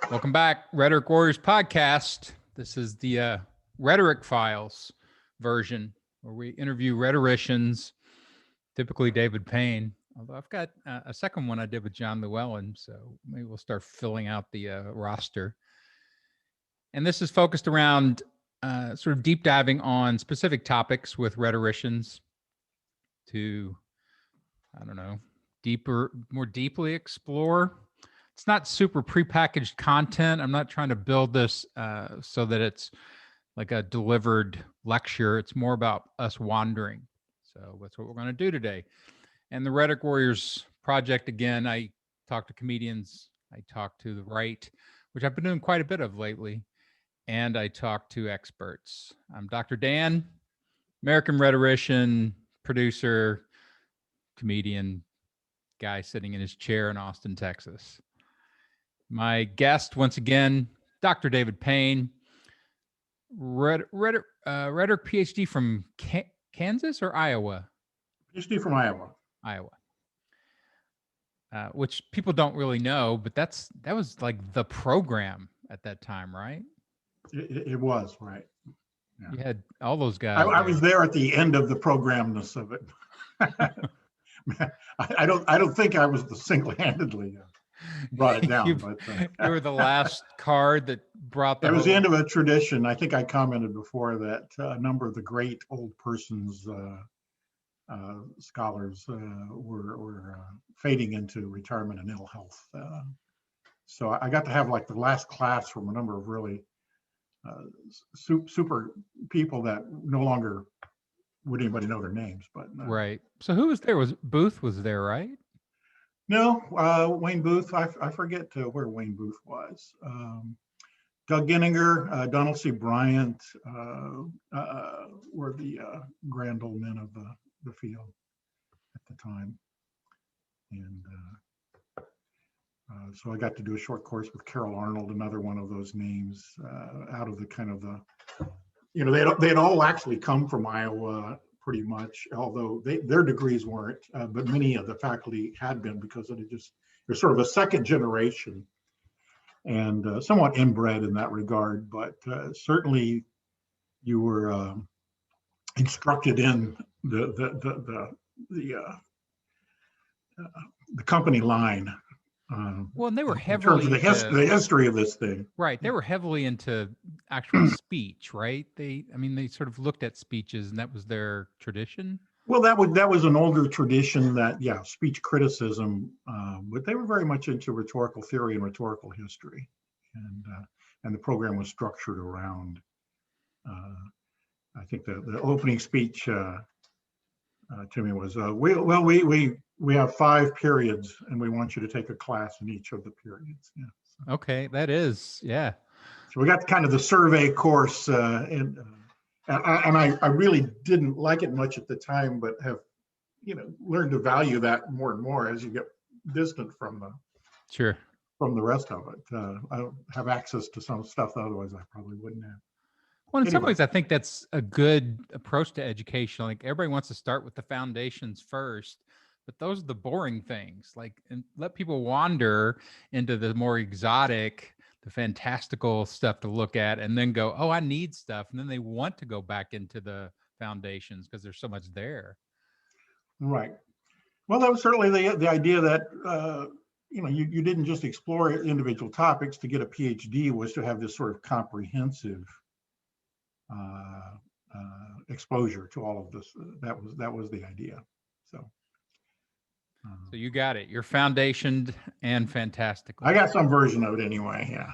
Welcome back, Rhetoric Warriors podcast. This is the Rhetoric Files version where we interview rhetoricians, typically David Payne. Although I've got a second one I did with John Llewellyn, so maybe we'll start filling out the roster. And this is focused around sort of deep diving on specific topics with rhetoricians to, I don't know, more deeply explore. It's not super prepackaged content. I'm not trying to build this so that it's like a delivered lecture. It's more about us wandering. So that's what we're going to do today. And the Rhetoric Warriors project, again, I talk to comedians. I talk to the right, which I've been doing quite a bit of lately. And I talk to experts. I'm Dr. Dan, American rhetorician, producer, comedian, guy sitting in his chair in Austin, Texas. My guest, once again, Dr. David Payne, rhetoric PhD from Kansas or Iowa? PhD from Iowa. Iowa. Which people don't really know, but that was like the program at that time, right? It was, right. Yeah. You had all those guys. I was there at the end of the programness of it. I don't think I was the single-handedly brought it down. You were the last card that brought the. It was the end of a tradition. I think I commented before that a number of the great old persons scholars were fading into retirement and ill health. So I got to have like the last class from a number of really super people that no longer would anybody know their names. But right. So who was there? Booth was there, right? No, Wayne Booth. I forget where Wayne Booth was. Doug Ginninger, Donald C. Bryant were the grand old men of the field at the time. And so I got to do a short course with Carol Arnold, another one of those names out of the kind of the, they had all actually come from Iowa pretty much, although their degrees weren't, but many of the faculty had been because it was sort of a second generation and somewhat inbred in that regard, but certainly you were instructed in the company line. Well, and they were heavily in terms of the history of this thing. Right. They were heavily into actual speech, right? They sort of looked at speeches and that was their tradition. Well, that was an older tradition that, speech criticism, but they were very much into rhetorical theory and rhetorical history. And the program was structured around, I think the opening speech to me was, we have 5 periods and we want you to take a class in each of the periods. Yeah. So. Okay, that is, yeah. So we got kind of the survey course and I really didn't like it much at the time, but have, learned to value that more and more as you get distant from the rest of it. I don't have access to some stuff that otherwise I probably wouldn't have. Well, in some ways, I think that's a good approach to education. Like everybody wants to start with the foundations first, but those are the boring things. Like, and let people wander into the more exotic, the fantastical stuff to look at, and then go, oh, I need stuff. And then they want to go back into the foundations because there's so much there. Right. Well, that was certainly the idea that, you didn't just explore individual topics. To get a PhD was to have this sort of comprehensive exposure to all of this. That was the idea. So you got it. You're foundationed and fantastic. I got some version of it anyway. Yeah.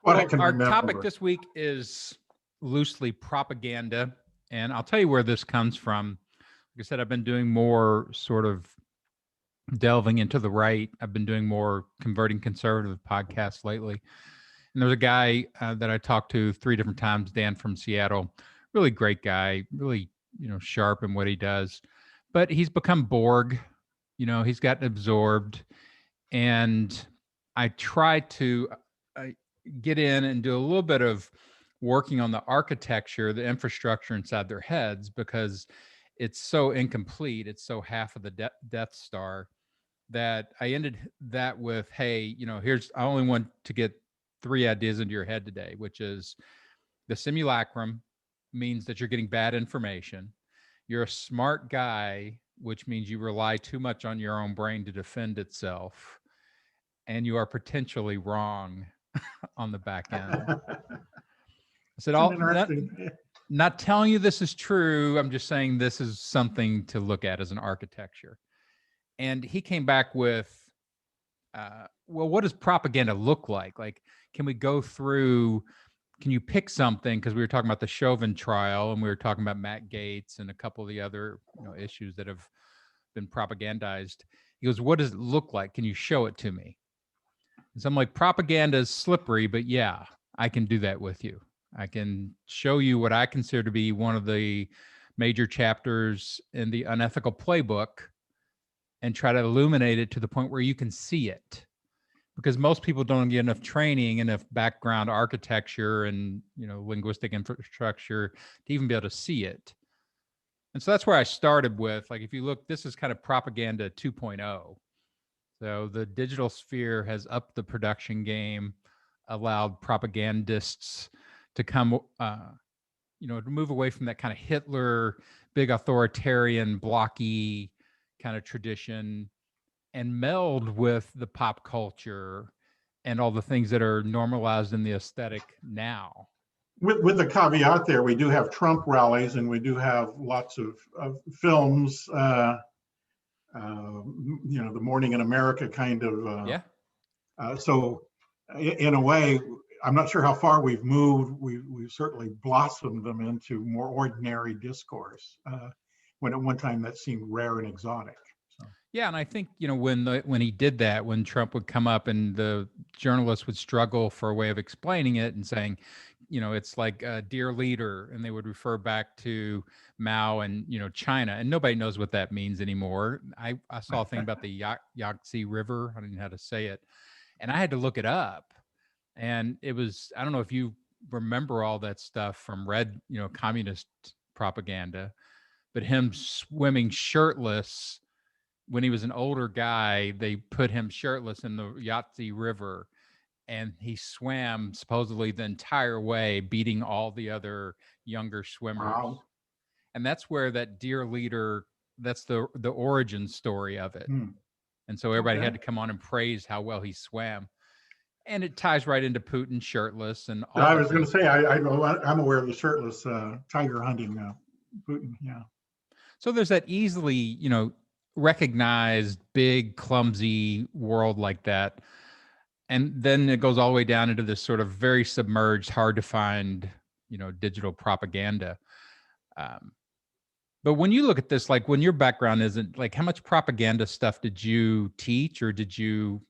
Well, our topic this week is loosely propaganda, and I'll tell you where this comes from. Like I said, I've been doing more sort of delving into the right. I've been doing more converting conservative podcasts lately. And there's a guy that I talked to 3 different times, Dan from Seattle, really great guy, really, sharp in what he does, but he's become Borg, he's gotten absorbed. And I try to get in and do a little bit of working on the architecture, the infrastructure inside their heads, because it's so incomplete. It's so half of the Death Star that I ended that with, hey, I only want to get 3 ideas into your head today, which is the simulacrum means that you're getting bad information. You're a smart guy, which means you rely too much on your own brain to defend itself. And you are potentially wrong on the back end. I said, It's an interesting. not telling you this is true. I'm just saying this is something to look at as an architecture. And he came back with, well, what does propaganda look like? Like, can we go through, can you pick something? Because we were talking about the Chauvin trial and we were talking about Matt Gaetz and a couple of the other issues that have been propagandized. He goes, what does it look like? Can you show it to me? And so I'm like, propaganda is slippery, but yeah, I can do that with you. I can show you what I consider to be one of the major chapters in the unethical playbook and try to illuminate it to the point where you can see it. Because most people don't get enough training, enough background architecture and linguistic infrastructure to even be able to see it. And so that's where I started with, like, if you look, this is kind of propaganda 2.0. So the digital sphere has upped the production game, allowed propagandists to come, to move away from that kind of Hitler, big authoritarian, blocky kind of tradition and meld with the pop culture and all the things that are normalized in the aesthetic now. With the caveat there, we do have Trump rallies and we do have lots of films, the Morning in America kind of. Yeah. So in a way, I'm not sure how far we've moved. We've certainly blossomed them into more ordinary discourse, when at one time that seemed rare and exotic. So. Yeah, and I think when he did that, when Trump would come up and the journalists would struggle for a way of explaining it and saying, it's like a dear leader, and they would refer back to Mao and China, and nobody knows what that means anymore. I saw a thing about the Yangtze River. I don't know how to say it, and I had to look it up, and it was, I don't know if you remember all that stuff from communist propaganda, but him swimming shirtless. When he was an older guy, they put him shirtless in the Yangtze River, and he swam supposedly the entire way, beating all the other younger swimmers. Wow. And that's where that dear leader, that's the origin story of it. And so everybody had to come on and praise how well he swam. And it ties right into Putin shirtless and all. I was going to say, I'm aware of the shirtless tiger hunting Putin. Yeah. So there's that easily, recognized big, clumsy world like that. And then it goes all the way down into this sort of very submerged, hard to find, digital propaganda. But when you look at this, like when your background isn't, like, how much propaganda stuff did you teach or did you,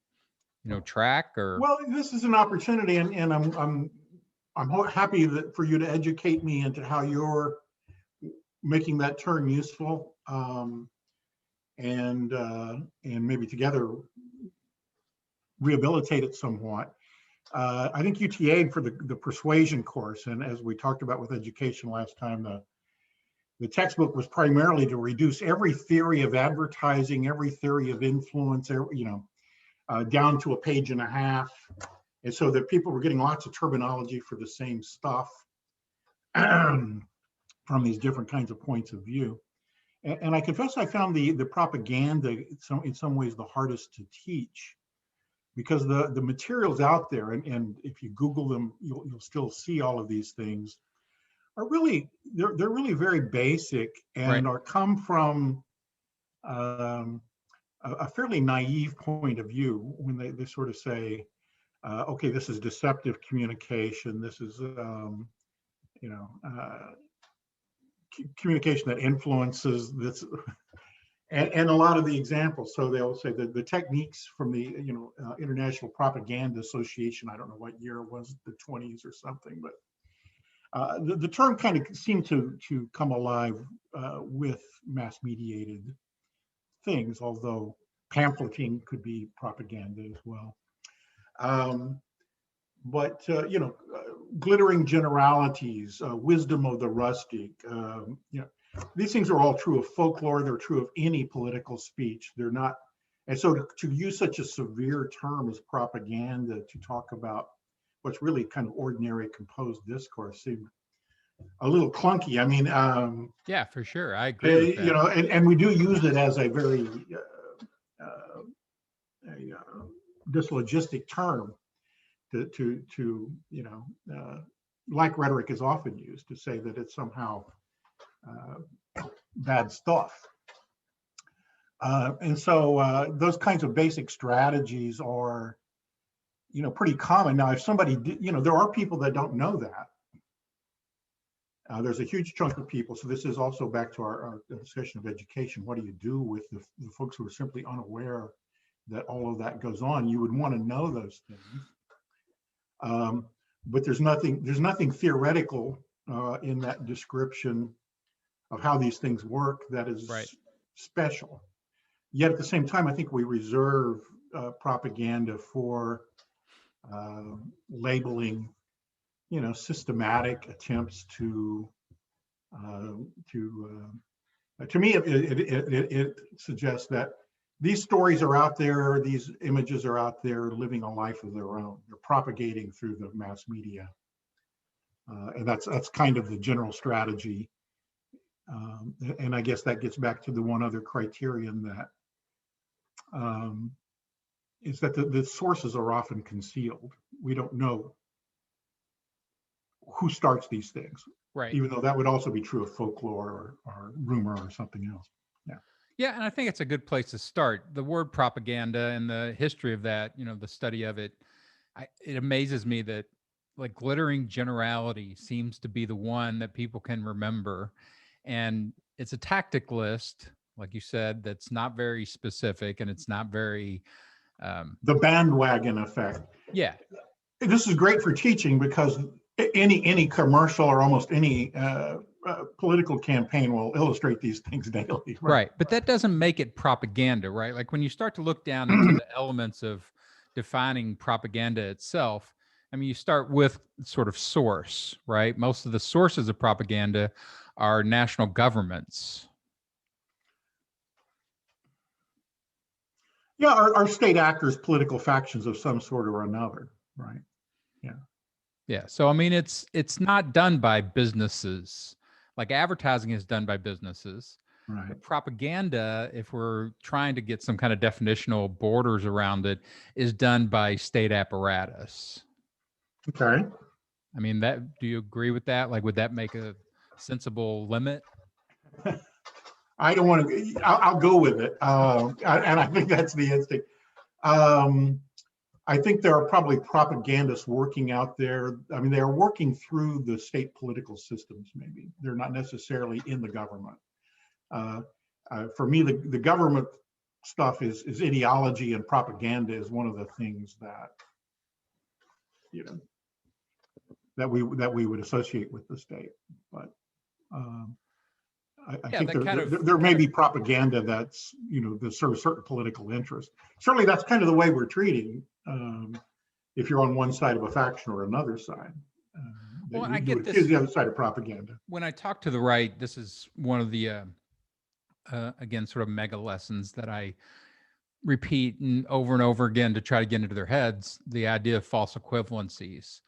track? Or well, this is an opportunity, and I'm happy for you to educate me into how you're making that term useful, and maybe together rehabilitate it somewhat. I think UTA for the persuasion course, and as we talked about with education last time, the textbook was primarily to reduce every theory of advertising, every theory of influence, down to a page and a half, and so that people were getting lots of terminology for the same stuff from these different kinds of points of view. And I confess I found the propaganda in some ways the hardest to teach, because the materials out there, and if you Google them, you'll still see all of these things, are really, they're really very basic and Right. come from a fairly naive point of view when they sort of say, okay, this is deceptive communication, this is communication that influences this, and a lot of the examples. So they'll say that the techniques from the International Propaganda Association, I don't know what year it was, the 20s or something, but the term kind of seemed to come alive with mass mediated things, although pamphleting could be propaganda as well. But glittering generalities, wisdom of the rustic, these things are all true of folklore. They're true of any political speech. They're not And so to use such a severe term as propaganda to talk about what's really kind of ordinary composed discourse seemed a little clunky. I mean, Yeah, for sure. I agree with that. and we do use it as a very dyslogistic term to like rhetoric is often used to say that it's somehow bad stuff. And so those kinds of basic strategies are, pretty common. Now, if somebody, there are people that don't know that. There's a huge chunk of people. So this is also back to our discussion of education. What do you do with the folks who are simply unaware that all of that goes on? You would want to know those things. But there's nothing theoretical in that description of how these things work that is special. Yet at the same time, I think we reserve propaganda for labeling, systematic attempts to me, it suggests that these stories are out there, these images are out there living a life of their own. They're propagating through the mass media. And that's kind of the general strategy. And I guess that gets back to the one other criterion that is that the sources are often concealed. We don't know who starts these things, right? Even though that would also be true of folklore or rumor or something else. Yeah, and I think it's a good place to start. The word propaganda and the history of that, the study of it, it amazes me that like glittering generality seems to be the one that people can remember. And it's a tactic list, like you said, that's not very specific and it's not very the bandwagon effect. Yeah. This is great for teaching because any commercial or almost any political campaign will illustrate these things daily. Right. But that doesn't make it propaganda, right? Like when you start to look down into the elements of defining propaganda itself, I mean, you start with sort of source, right? Most of the sources of propaganda are national governments. Yeah, our state actors, political factions of some sort or another, right? Yeah. Yeah. So I mean, it's not done by businesses. Like advertising is done by businesses. Right. But propaganda, if we're trying to get some kind of definitional borders around it, is done by state apparatus. Okay. I mean, do you agree with that? Like, would that make a sensible limit? I don't want to. I'll go with it, and I think that's the instinct. I think there are probably propagandists working out there. I mean, they are working through the state political systems. Maybe they're not necessarily in the government. For me, the government stuff is ideology, and propaganda is one of the things that that we would associate with the state. But I think there may be propaganda that's that serves certain political interest. Certainly, that's kind of the way we're treating. If you're on one side of a faction or another side, well, I get this the other side of propaganda. When I talk to the right, this is one of the again sort of mega lessons that I repeat and over again to try to get into their heads: the idea of false equivalencies.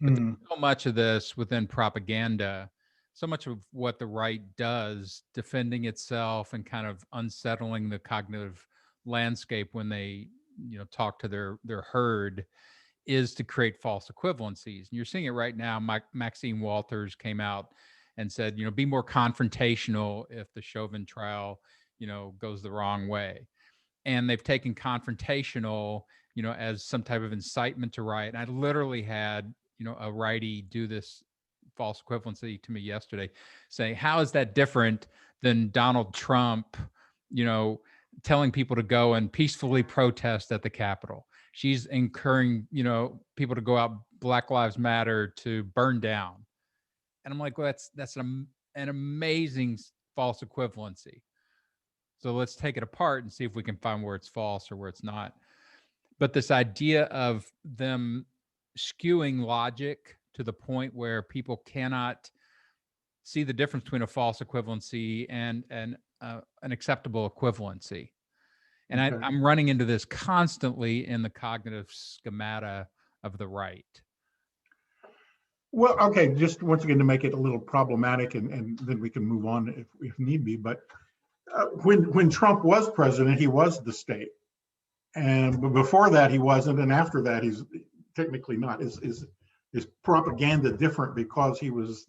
But there's so much of this within propaganda, so much of what the right does, defending itself and kind of unsettling the cognitive landscape when they talk to their herd, is to create false equivalencies. And you're seeing it right now. Maxine Walters came out and said, be more confrontational if the Chauvin trial, goes the wrong way. And they've taken confrontational, as some type of incitement to riot. And I literally had, a righty do this false equivalency to me yesterday, saying, how is that different than Donald Trump, telling people to go and peacefully protest at the Capitol? She's incurring, people to go out, Black Lives Matter, to burn down. And I'm like, well, that's an amazing false equivalency. So let's take it apart and see if we can find where it's false or where it's not. But this idea of them skewing logic to the point where people cannot see the difference between a false equivalency and an acceptable equivalency. And Okay. I'm running into this constantly in the cognitive schemata of the right. Well, okay, just once again to make it a little problematic, and then we can move on if need be. But when Trump was president, he was the state, and but before that he wasn't, and after that he's technically not. Is propaganda different because he was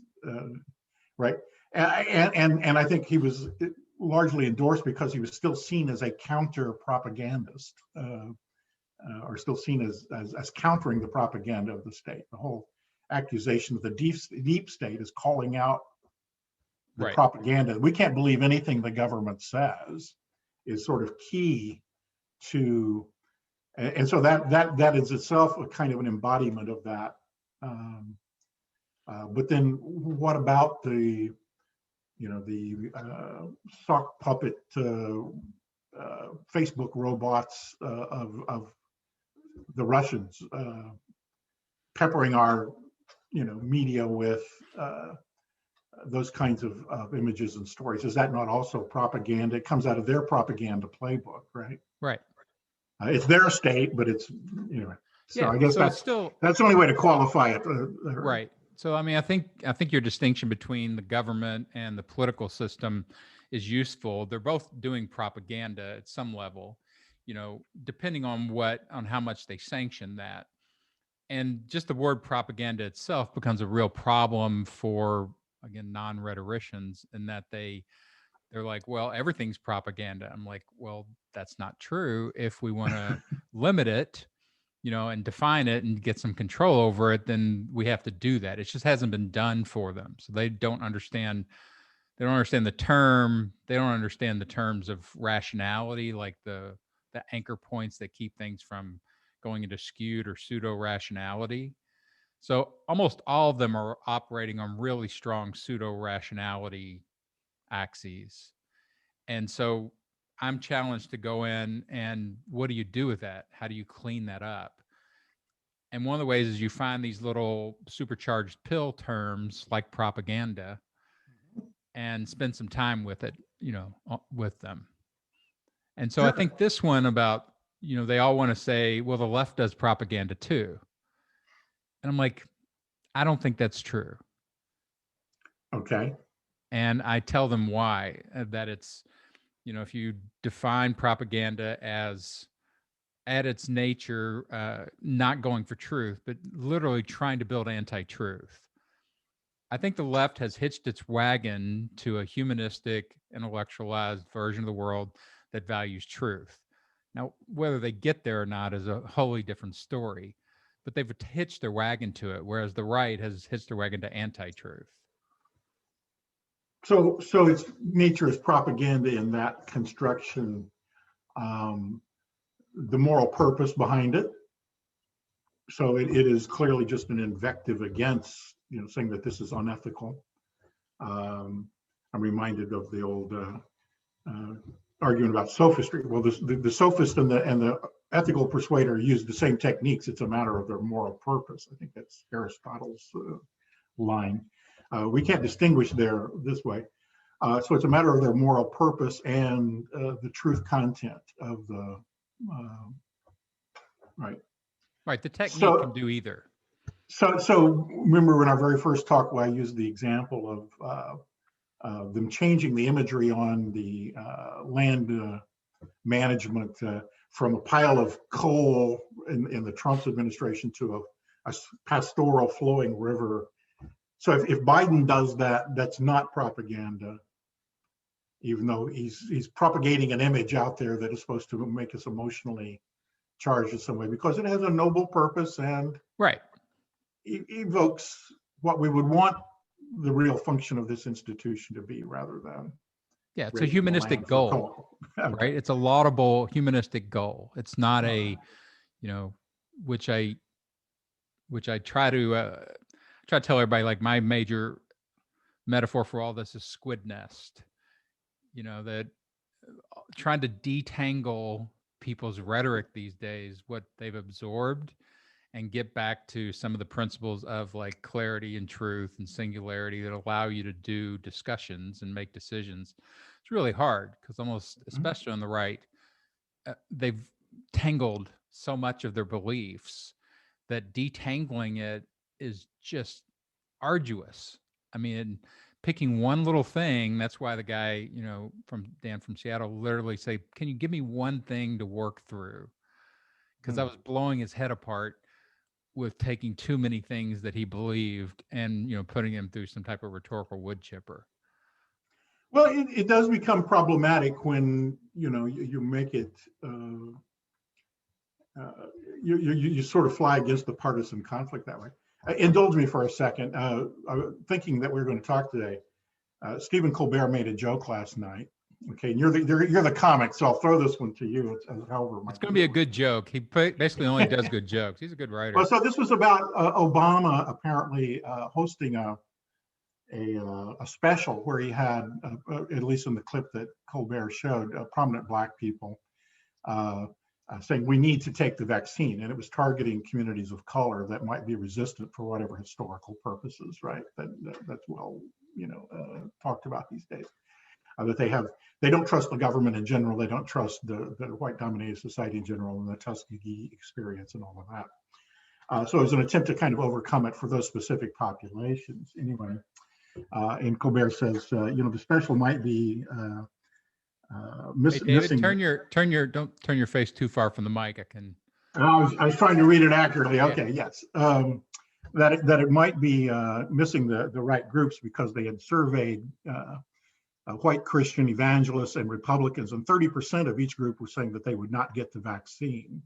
right? And I think he was largely endorsed because he was still seen as a counter propagandist, or still seen as countering the propaganda of the state. The whole accusation of the deep state is calling out the Right. propaganda. We can't believe anything the government says is sort of key to, and so that is itself a kind of an embodiment of that. But then what about the sock puppet Facebook robots of the Russians peppering our media with those kinds of images and stories? Is that not also propaganda? It comes out of their propaganda playbook, right? Right. It's their state, but it's So Yeah. I guess So it's still that's the only way to qualify it. right. So I mean, I think your distinction between the government and the political system is useful. They're both doing propaganda at some level, depending on how much they sanction that. And just the word propaganda itself becomes a real problem for, again, non-rhetoricians, in that they're like, well, everything's propaganda. I'm like, well, that's not true. If we want to limit it, and define it and get some control over it, then we have to do that. It just hasn't been done for them. So they don't understand the term. They don't understand the terms of rationality, like the anchor points that keep things from going into skewed or pseudo rationality. So almost all of them are operating on really strong pseudo rationality axes. And so I'm challenged to go in and what do you do with that? How do you clean that up? And one of the ways is you find these little supercharged pill terms like propaganda and spend some time with it, with them. And so I think this one about, they all want to say, well, the left does propaganda too. And I'm like, I don't think that's true. Okay. And I tell them why, that it's, if you define propaganda as at its nature, not going for truth, but literally trying to build anti-truth. I think the left has hitched its wagon to a humanistic, intellectualized version of the world that values truth. Now, whether they get there or not is a wholly different story, but they've hitched their wagon to it, whereas the right has hitched their wagon to anti-truth. So its nature is propaganda in that construction. The moral purpose behind it. So it is clearly just an invective against, saying that this is unethical. I'm reminded of the old argument about sophistry. Well, the sophist and the ethical persuader use the same techniques. It's a matter of their moral purpose. I think that's Aristotle's line. We can't distinguish there this way. So it's a matter of their moral purpose and the truth content of the right. Right. The technique can do either. So remember in our very first talk, where I used the example of them changing the imagery on the land management from a pile of coal in the Trump administration to a pastoral flowing river. So if Biden does that, that's not propaganda, even though he's propagating an image out there that is supposed to make us emotionally charged in some way, because it has a noble purpose and right evokes what we would want the real function of this institution to be, rather than it's a humanistic goal. Okay. Right? It's a laudable humanistic goal. It's not a which I try to tell everybody, like, my major metaphor for all this is squid nest. That trying to detangle people's rhetoric these days, what they've absorbed, and get back to some of the principles of like clarity and truth and singularity that allow you to do discussions and make decisions. It's really hard because almost, especially on the right, they've tangled so much of their beliefs that detangling it is just arduous. I mean, picking one little thing, that's why the guy, from Dan from Seattle literally say, can you give me one thing to work through? Because I was blowing his head apart with taking too many things that he believed and, putting him through some type of rhetorical wood chipper. Well, it does become problematic when, you make it, you sort of fly against the partisan conflict that way. Indulge me for a second. Thinking that we were going to talk today, Stephen Colbert made a joke last night. Okay, and you're the comic, so I'll throw this one to you. However, it's going to be a good joke. He basically only does good jokes. He's a good writer. Well, so this was about Obama apparently hosting a special where he had, at least in the clip that Colbert showed, prominent Black people saying we need to take the vaccine, and it was targeting communities of color that might be resistant for whatever historical purposes, right? That's well, talked about these days. That they don't trust the government in general. They don't trust the white dominated society in general, and the Tuskegee experience and all of that. So it was an attempt to kind of overcome it for those specific populations. Anyway, and Colbert says, the special might be Hey, David, missing. don't turn your face too far from the mic. I was trying to read it accurately. Okay, yeah. Yes. That it might be missing the right groups because they had surveyed white Christian evangelists and Republicans, and 30% of each group were saying that they would not get the vaccine.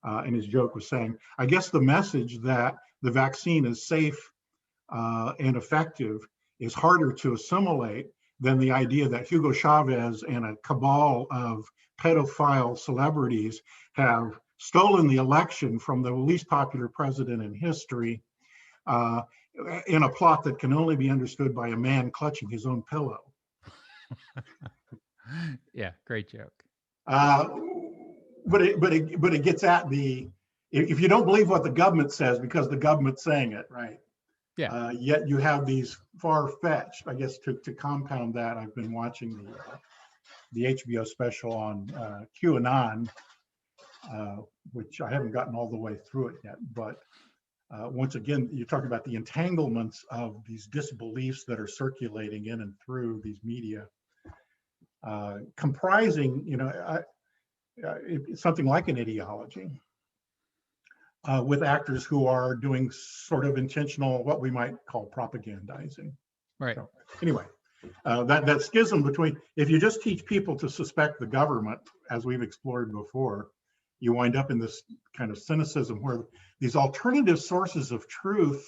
And his joke was saying, I guess the message that the vaccine is safe and effective is harder to assimilate than the idea that Hugo Chavez and a cabal of pedophile celebrities have stolen the election from the least popular president in history in a plot that can only be understood by a man clutching his own pillow. Yeah, great joke. But it gets at if you don't believe what the government says because the government's saying it, right? Yeah. Yet you have these far-fetched, I guess, to compound that. I've been watching the HBO special on QAnon, which I haven't gotten all the way through it yet. But once again, you're talking about the entanglements of these disbeliefs that are circulating in and through these media, comprising, something like an ideology. With actors who are doing sort of intentional, what we might call propagandizing. Right. So, anyway, that schism between, if you just teach people to suspect the government, as we've explored before, you wind up in this kind of cynicism where these alternative sources of truth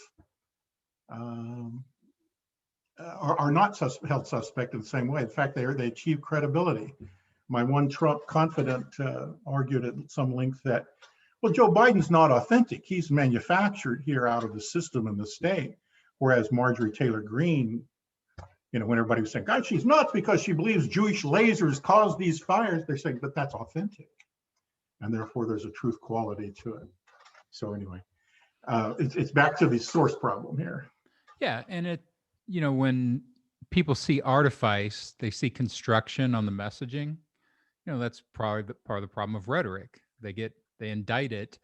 are not held suspect in the same way. In fact, they achieve credibility. My one Trump confidant argued at some length that, well, Joe Biden's not authentic. He's manufactured here out of the system and the state. Whereas Marjorie Taylor Greene, when everybody was saying, God, she's nuts because she believes Jewish lasers caused these fires, they're saying, but that's authentic. And therefore there's a truth quality to it. So anyway, it's back to the source problem here. Yeah. And when people see artifice, they see construction on the messaging. That's probably part of the problem of rhetoric. They indict it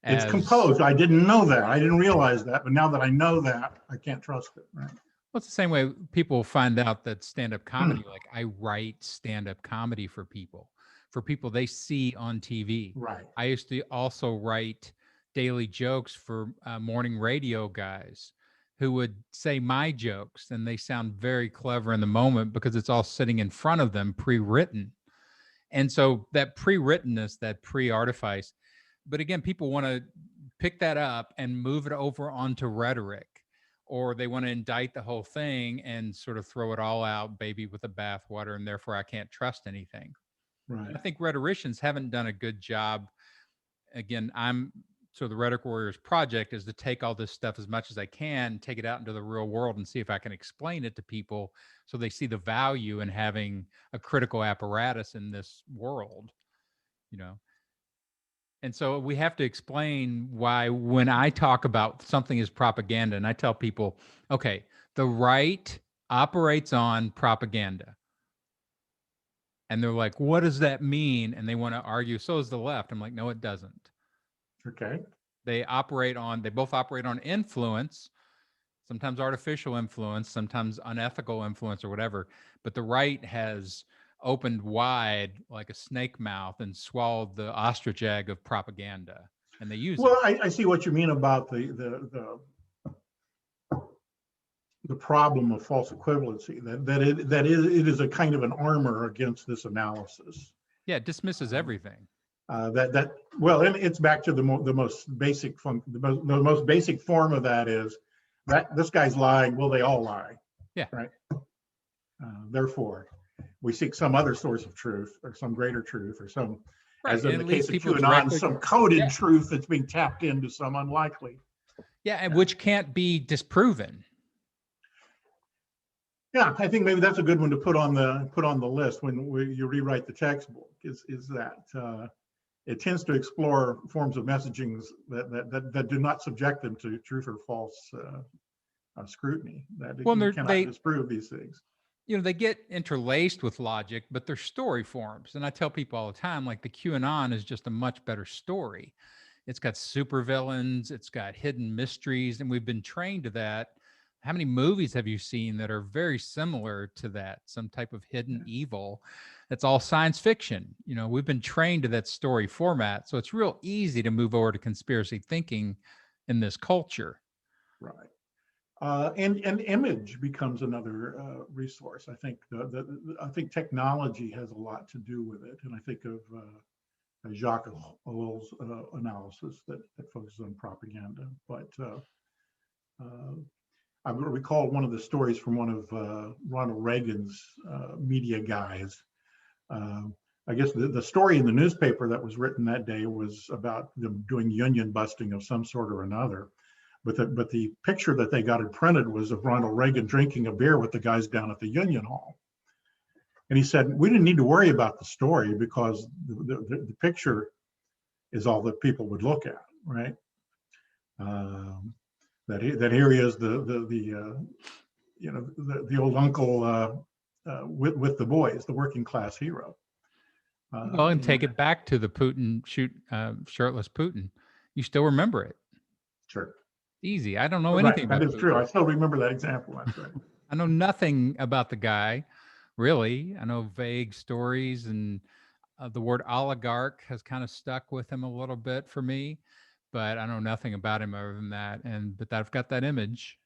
as, it's composed. I didn't know that. I didn't realize that. But now that I know that, I can't trust it. Right? Well, it's the same way people find out that stand-up comedy, like I write stand-up comedy for people they see on TV. Right. I used to also write daily jokes for morning radio guys who would say my jokes, and they sound very clever in the moment because it's all sitting in front of them pre-written. And so that pre-writtenness, that pre-artifice, but again, people want to pick that up and move it over onto rhetoric, or they want to indict the whole thing and sort of throw it all out, baby with the bathwater, and therefore I can't trust anything. Right. I think rhetoricians haven't done a good job. Again, so the Rhetoric Warriors project is to take all this stuff as much as I can, take it out into the real world and see if I can explain it to people so they see the value in having a critical apparatus in this world, And so we have to explain why when I talk about something as propaganda, and I tell people, okay, the right operates on propaganda. and they're like, what does that mean? And they want to argue. So is the left. I'm like, no, it doesn't. Okay. They both operate on influence, sometimes artificial influence, sometimes unethical influence or whatever. But the right has opened wide like a snake mouth and swallowed the ostrich egg of propaganda, and they use Well, it. I see what you mean about the problem of false equivalency, it is a kind of an armor against this analysis. Yeah, it dismisses everything. Well, and it's back to the most basic the most basic form of that is that this guy's lying. Well, they all lie. Yeah. Right. Therefore, we seek some other source of truth or some greater truth or some, Right. as in And the it leads case of people QAnon, directly. some coded Yeah. truth that's being tapped into some unlikely. Yeah, and which can't be disproven. Yeah, I think maybe that's a good one to put on the list when you rewrite the textbook. Is that it tends to explore forms of messaging that do not subject them to truth or false scrutiny. That Well, you cannot disprove these things. You know, they get interlaced with logic, but they're story forms. And I tell people all the time, like the QAnon is just a much better story. It's got supervillains, it's got hidden mysteries, and we've been trained to that. How many movies have you seen that are very similar to that? Some type of hidden evil. That's all science fiction. You know, we've been trained to that story format. So it's real easy to move over to conspiracy thinking in this culture. Right. And image becomes another resource. I think I think technology has a lot to do with it. And I think of Jacques Ellul's analysis that focuses on propaganda. But I recall one of the stories from one of Ronald Reagan's media guys. I guess the story in the newspaper that was written that day was about them doing union busting of some sort or another. But the picture that they got it printed was of Ronald Reagan drinking a beer with the guys down at the Union Hall. And he said, we didn't need to worry about the story because the picture is all that people would look at, right? That here he is, the old uncle with the boys, the working class hero. Well, and take it back to the Putin shirtless Putin. You still remember it? Sure. Easy. I don't know anything about that is Putin. true. I still remember that example. That's right. I know nothing about the guy, really. I know vague stories, and the word oligarch has kind of stuck with him a little bit for me, but I know nothing about him other than that. But I've got that image.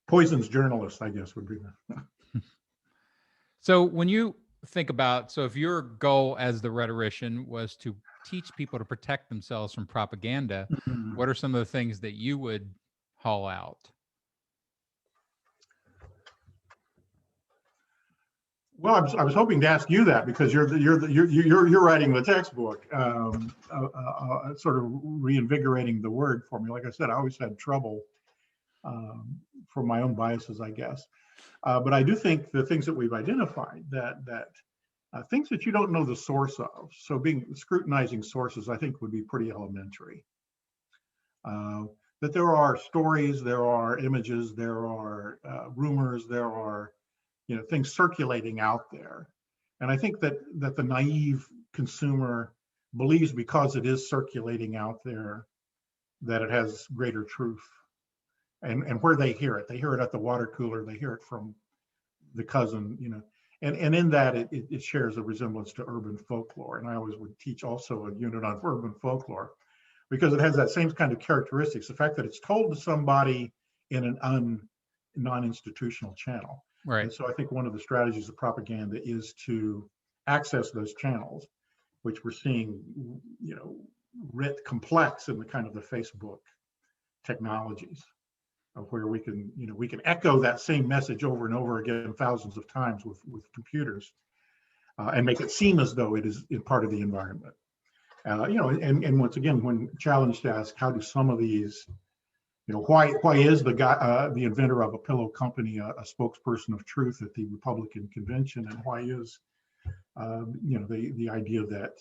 Poison's journalist, I guess, would be that. So when you think about, so if your goal as the rhetorician was to teach people to protect themselves from propaganda, what are some of the things that you would haul out? Well, I was hoping to ask you that because you're writing the textbook, sort of reinvigorating the word for me. Like I said, I always had trouble for my own biases, I guess. But I do think the things that we've identified that things that you don't know the source of. So scrutinizing sources, I think, would be pretty elementary. That there are stories, there are images, there are rumors, there are things circulating out there. And I think that the naive consumer believes because it is circulating out there that it has greater truth. And where they hear it at the water cooler, they hear it from the cousin, and in that it shares a resemblance to urban folklore. And I always would teach also a unit on urban folklore because it has that same kind of characteristics, the fact that it's told to somebody in an non-institutional channel. Right. And so I think one of the strategies of propaganda is to access those channels, which we're seeing, writ complex in the kind of the Facebook technologies, of where we can echo that same message over and over again thousands of times with computers, and make it seem as though it is part of the environment. And once again, when challenged to ask, how do some of these, why is the guy, the inventor of a pillow company, a spokesperson of truth at the Republican convention, and why is, the idea that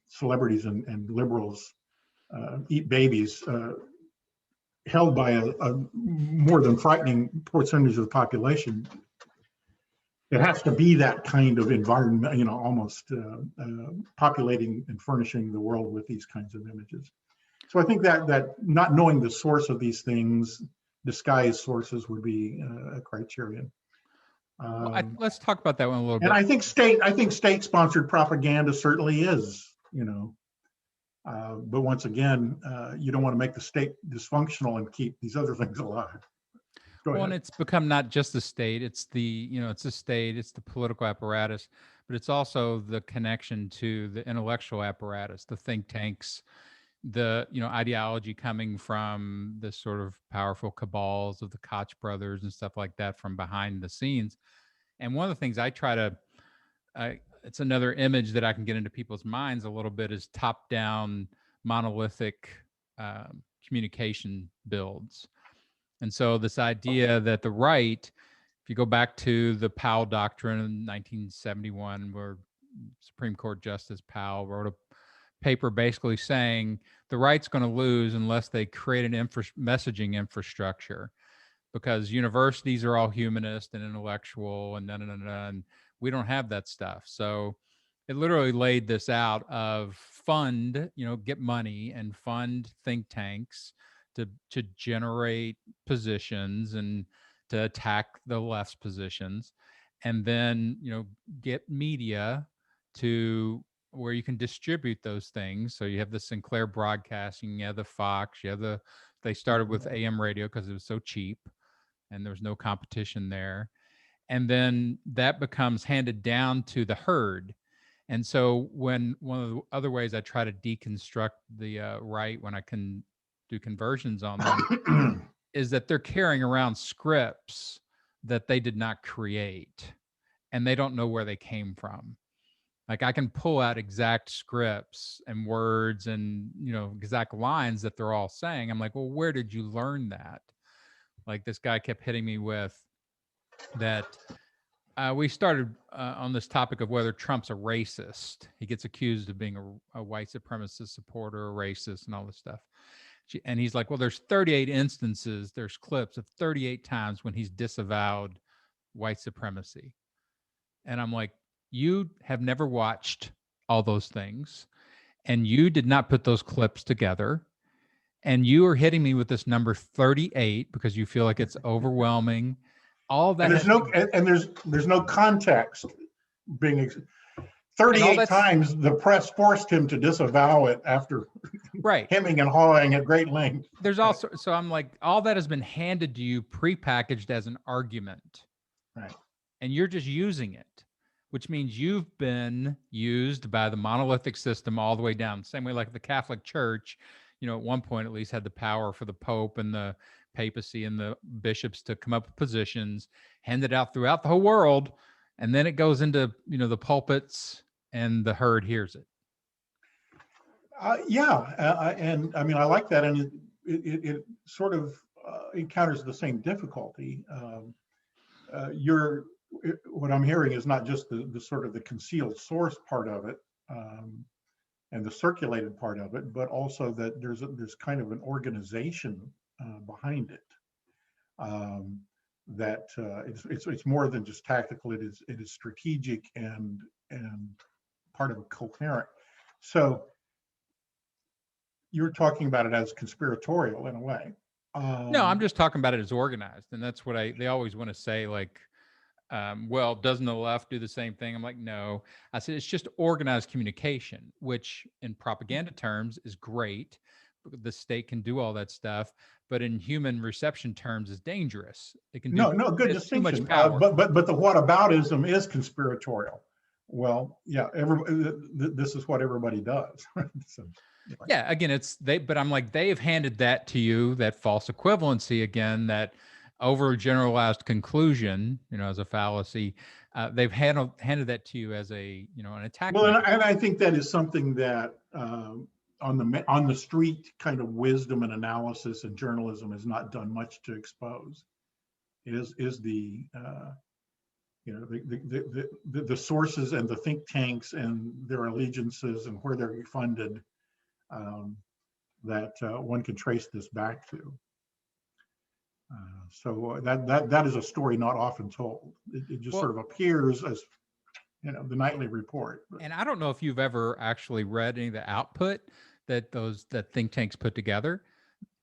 celebrities and liberals eat babies, held by a more than frightening percentage of the population, it has to be that kind of environment, almost populating and furnishing the world with these kinds of images. So I think that not knowing the source of these things, disguised sources, would be a criterion. Well, let's talk about that one a little bit. And I think state-sponsored propaganda certainly is, but once again, you don't want to make the state dysfunctional and keep these other things alive. Well, and it's become not just the state, it's it's the state, it's the political apparatus, but it's also the connection to the intellectual apparatus, the think tanks, the, ideology coming from the sort of powerful cabals of the Koch brothers and stuff like that from behind the scenes. And one of the things I try to, it's another image that I can get into people's minds a little bit, is top-down monolithic communication builds. And so this idea that the right, if you go back to the Powell Doctrine in 1971, where Supreme Court Justice Powell wrote a paper basically saying the right's going to lose unless they create an messaging infrastructure, because universities are all humanist and intellectual and we don't have that stuff. So it literally laid this out of fund, get money and fund think tanks to generate positions and to attack the left's positions, and then get media to where you can distribute those things. So you have the Sinclair Broadcasting, you have the Fox, they started with AM radio because it was so cheap and there was no competition there. And then that becomes handed down to the herd. And so one of the other ways I try to deconstruct the right when I can do conversions on them is that they're carrying around scripts that they did not create and they don't know where they came from. Like I can pull out exact scripts and words and, exact lines that they're all saying. I'm like, well, where did you learn that? Like this guy kept hitting me with that. We started on this topic of whether Trump's a racist. He gets accused of being a white supremacist supporter, a racist, and all this stuff. And he's like, well, there's 38 instances, there's clips of 38 times when he's disavowed white supremacy. And I'm like, you have never watched all those things, and you did not put those clips together. And you are hitting me with this number 38 because you feel like it's overwhelming. All that. And there's no context being 38 times. The press forced him to disavow it after hemming and hawing at great length. There's also, so I'm like, all that has been handed to you prepackaged as an argument, right? And you're just using it, which means you've been used by the monolithic system all the way down. Same way like the Catholic Church, at one point at least had the power for the Pope and the papacy and the bishops to come up with positions, hand it out throughout the whole world, and then it goes into the pulpits and the herd hears it. And I mean I like that, and it sort of encounters the same difficulty. What I'm hearing is not just the sort of the concealed source part of it and the circulated part of it, but also that there's kind of an organization behind it. That it's more than just tactical. It is strategic and part of a coherent. So you're talking about it as conspiratorial in a way. No, I'm just talking about it as organized, and that's what they always want to say. Like, well, doesn't the left do the same thing? I'm like, no. I said it's just organized communication, which in propaganda terms is great. The state can do all that stuff, but in human reception terms is dangerous. It can do good distinction. Too much power. But the whataboutism is conspiratorial. Well, yeah, this is what everybody does. So, yeah, again, but I'm like, they have handed that to you, that false equivalency again, that overgeneralized conclusion, as a fallacy. They've handed that to you as a, an attack. Well, and I think that is something that on the street kind of wisdom and analysis and journalism has not done much to expose. Is the the sources and the think tanks and their allegiances and where they're funded, that one can trace this back to. So that is a story not often told. It just sort of appears as, the nightly report. And I don't know if you've ever actually read any of the output that think tanks put together,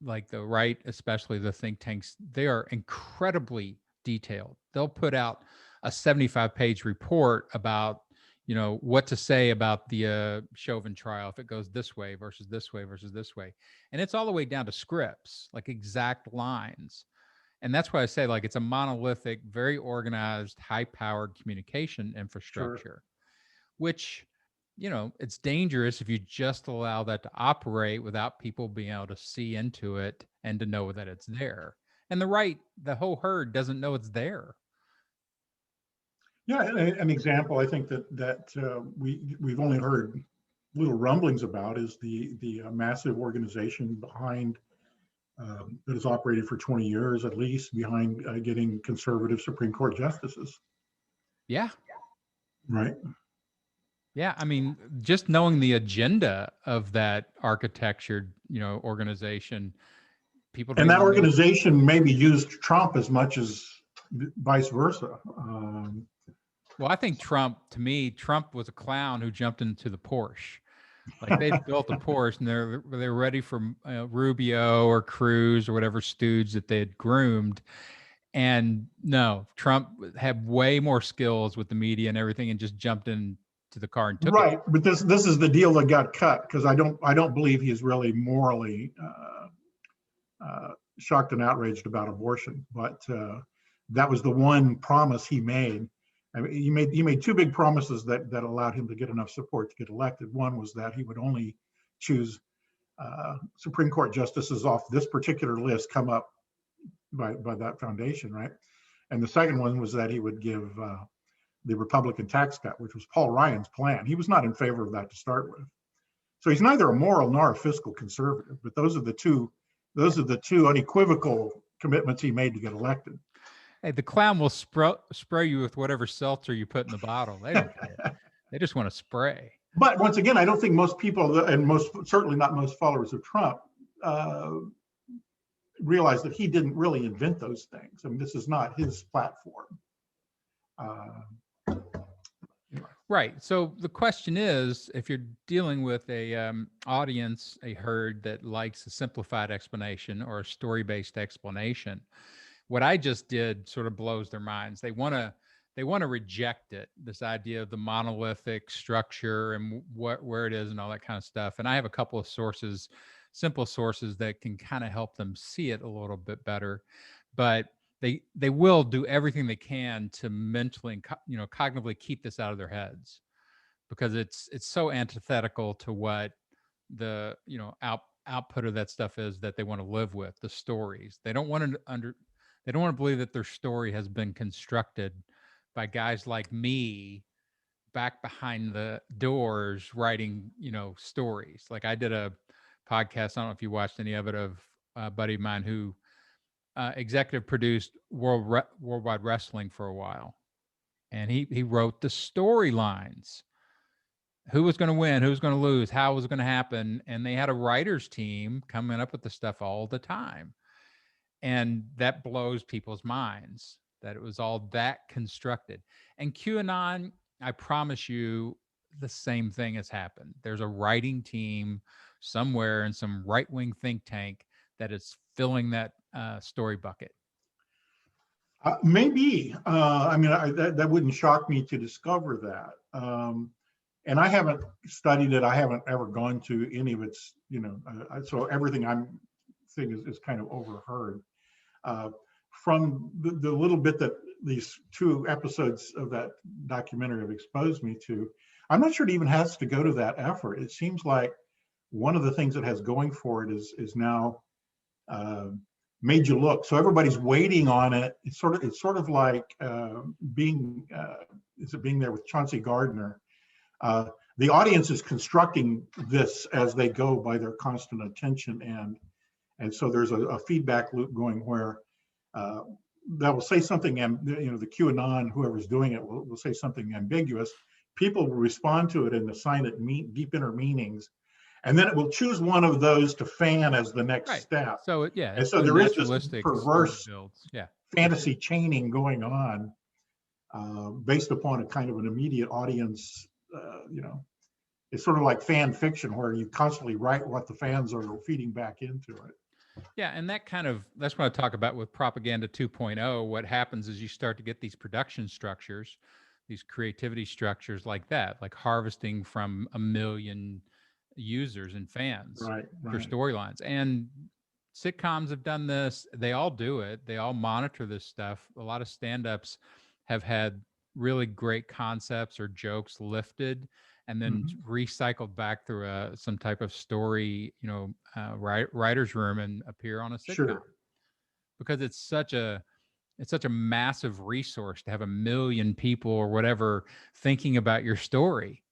like the right, especially the think tanks. They are incredibly detailed. They'll put out a 75-page report about, what to say about the Chauvin trial if it goes this way versus this way versus this way, and it's all the way down to scripts, like exact lines. And that's why I say, like, it's a monolithic, very organized, high-powered communication infrastructure. Sure. Which, it's dangerous if you just allow that to operate without people being able to see into it and to know that it's there. And the whole herd doesn't know it's there. Yeah, an example I think that we've only heard little rumblings about is the massive organization behind that has operated for 20 years at least, behind getting conservative Supreme Court justices. Yeah. Right. Yeah, I mean, just knowing the agenda of that architectured, organization, people don't And that even know. organization maybe used Trump as much as vice versa. Well, I think Trump was a clown who jumped into the Porsche. Like, they built a Porsche and they're ready for Rubio or Cruz or whatever stooge that they had groomed. And no, Trump had way more skills with the media and everything, and just jumped into the car and took it. Right, but this is the deal that got cut, because I don't believe he is really morally shocked and outraged about abortion. But that was the one promise he made. I mean, he made two big promises that allowed him to get enough support to get elected. One was that he would only choose Supreme Court justices off this particular list come up by that foundation, right? And the second one was that he would give the Republican tax cut, which was Paul Ryan's plan. He was not in favor of that to start with. So he's neither a moral nor a fiscal conservative, but those are the two unequivocal commitments he made to get elected. Hey, the clown will spray you with whatever seltzer you put in the bottle. They don't care. They just want to spray. But once again, I don't think most people, and certainly not most followers of Trump, realize that he didn't really invent those things. I mean, this is not his platform. Right. So the question is, if you're dealing with a audience, a herd that likes a simplified explanation or a story-based explanation, what I just did sort of blows their minds. They want to reject it, this idea of the monolithic structure and where it is and all that kind of stuff. And I have a couple of sources, simple sources, that can kind of help them see it a little bit better. But they will do everything they can to mentally and cognitively keep this out of their heads, because it's so antithetical to what the output of that stuff is that they want to live with, the stories. They don't want to believe that their story has been constructed by guys like me back behind the doors writing, stories. Like, I did a podcast, I don't know if you watched any of it, of a buddy of mine who executive produced Worldwide Wrestling for a while. And he wrote the storylines. Who was going to win, who was going to lose, how was it going to happen. And they had a writer's team coming up with the stuff all the time. And that blows people's minds that it was all that constructed. And QAnon, I promise you, the same thing has happened. There's a writing team somewhere in some right-wing think tank that is filling that story bucket. Maybe. I mean, that wouldn't shock me to discover that. And I haven't studied it. I haven't ever gone to any of its, so everything I'm saying is kind of overheard. From the little bit that these two episodes of that documentary have exposed me to, I'm not sure it even has to go to that effort. It seems like one of the things it has going for it is now made you look. So everybody's waiting on it. It's sort of like being there with Chauncey Gardner. The audience is constructing this as they go by their constant attention, and so there's a feedback loop going where that will say something, the QAnon, whoever's doing it, will say something ambiguous. People will respond to it and assign it deep inner meanings, and then it will choose one of those to fan as the next Right. step. So yeah, And it's so the there is this naturalistic story perverse builds. Yeah. fantasy chaining going on based upon a kind of an immediate audience. It's sort of like fan fiction where you constantly write what the fans are feeding back into it. Yeah, and that's what I talk about with propaganda 2.0. What happens is you start to get these production structures, these creativity structures like that, like harvesting from a million users and fans Right, for right. storylines. And sitcoms have done this. They all do it. They all monitor this stuff. A lot of stand-ups have had really great concepts or jokes lifted and then recycled back through some type of story, writer's room and appear on a sitcom. Sure. Because it's such a massive resource to have a million people or whatever thinking about your story.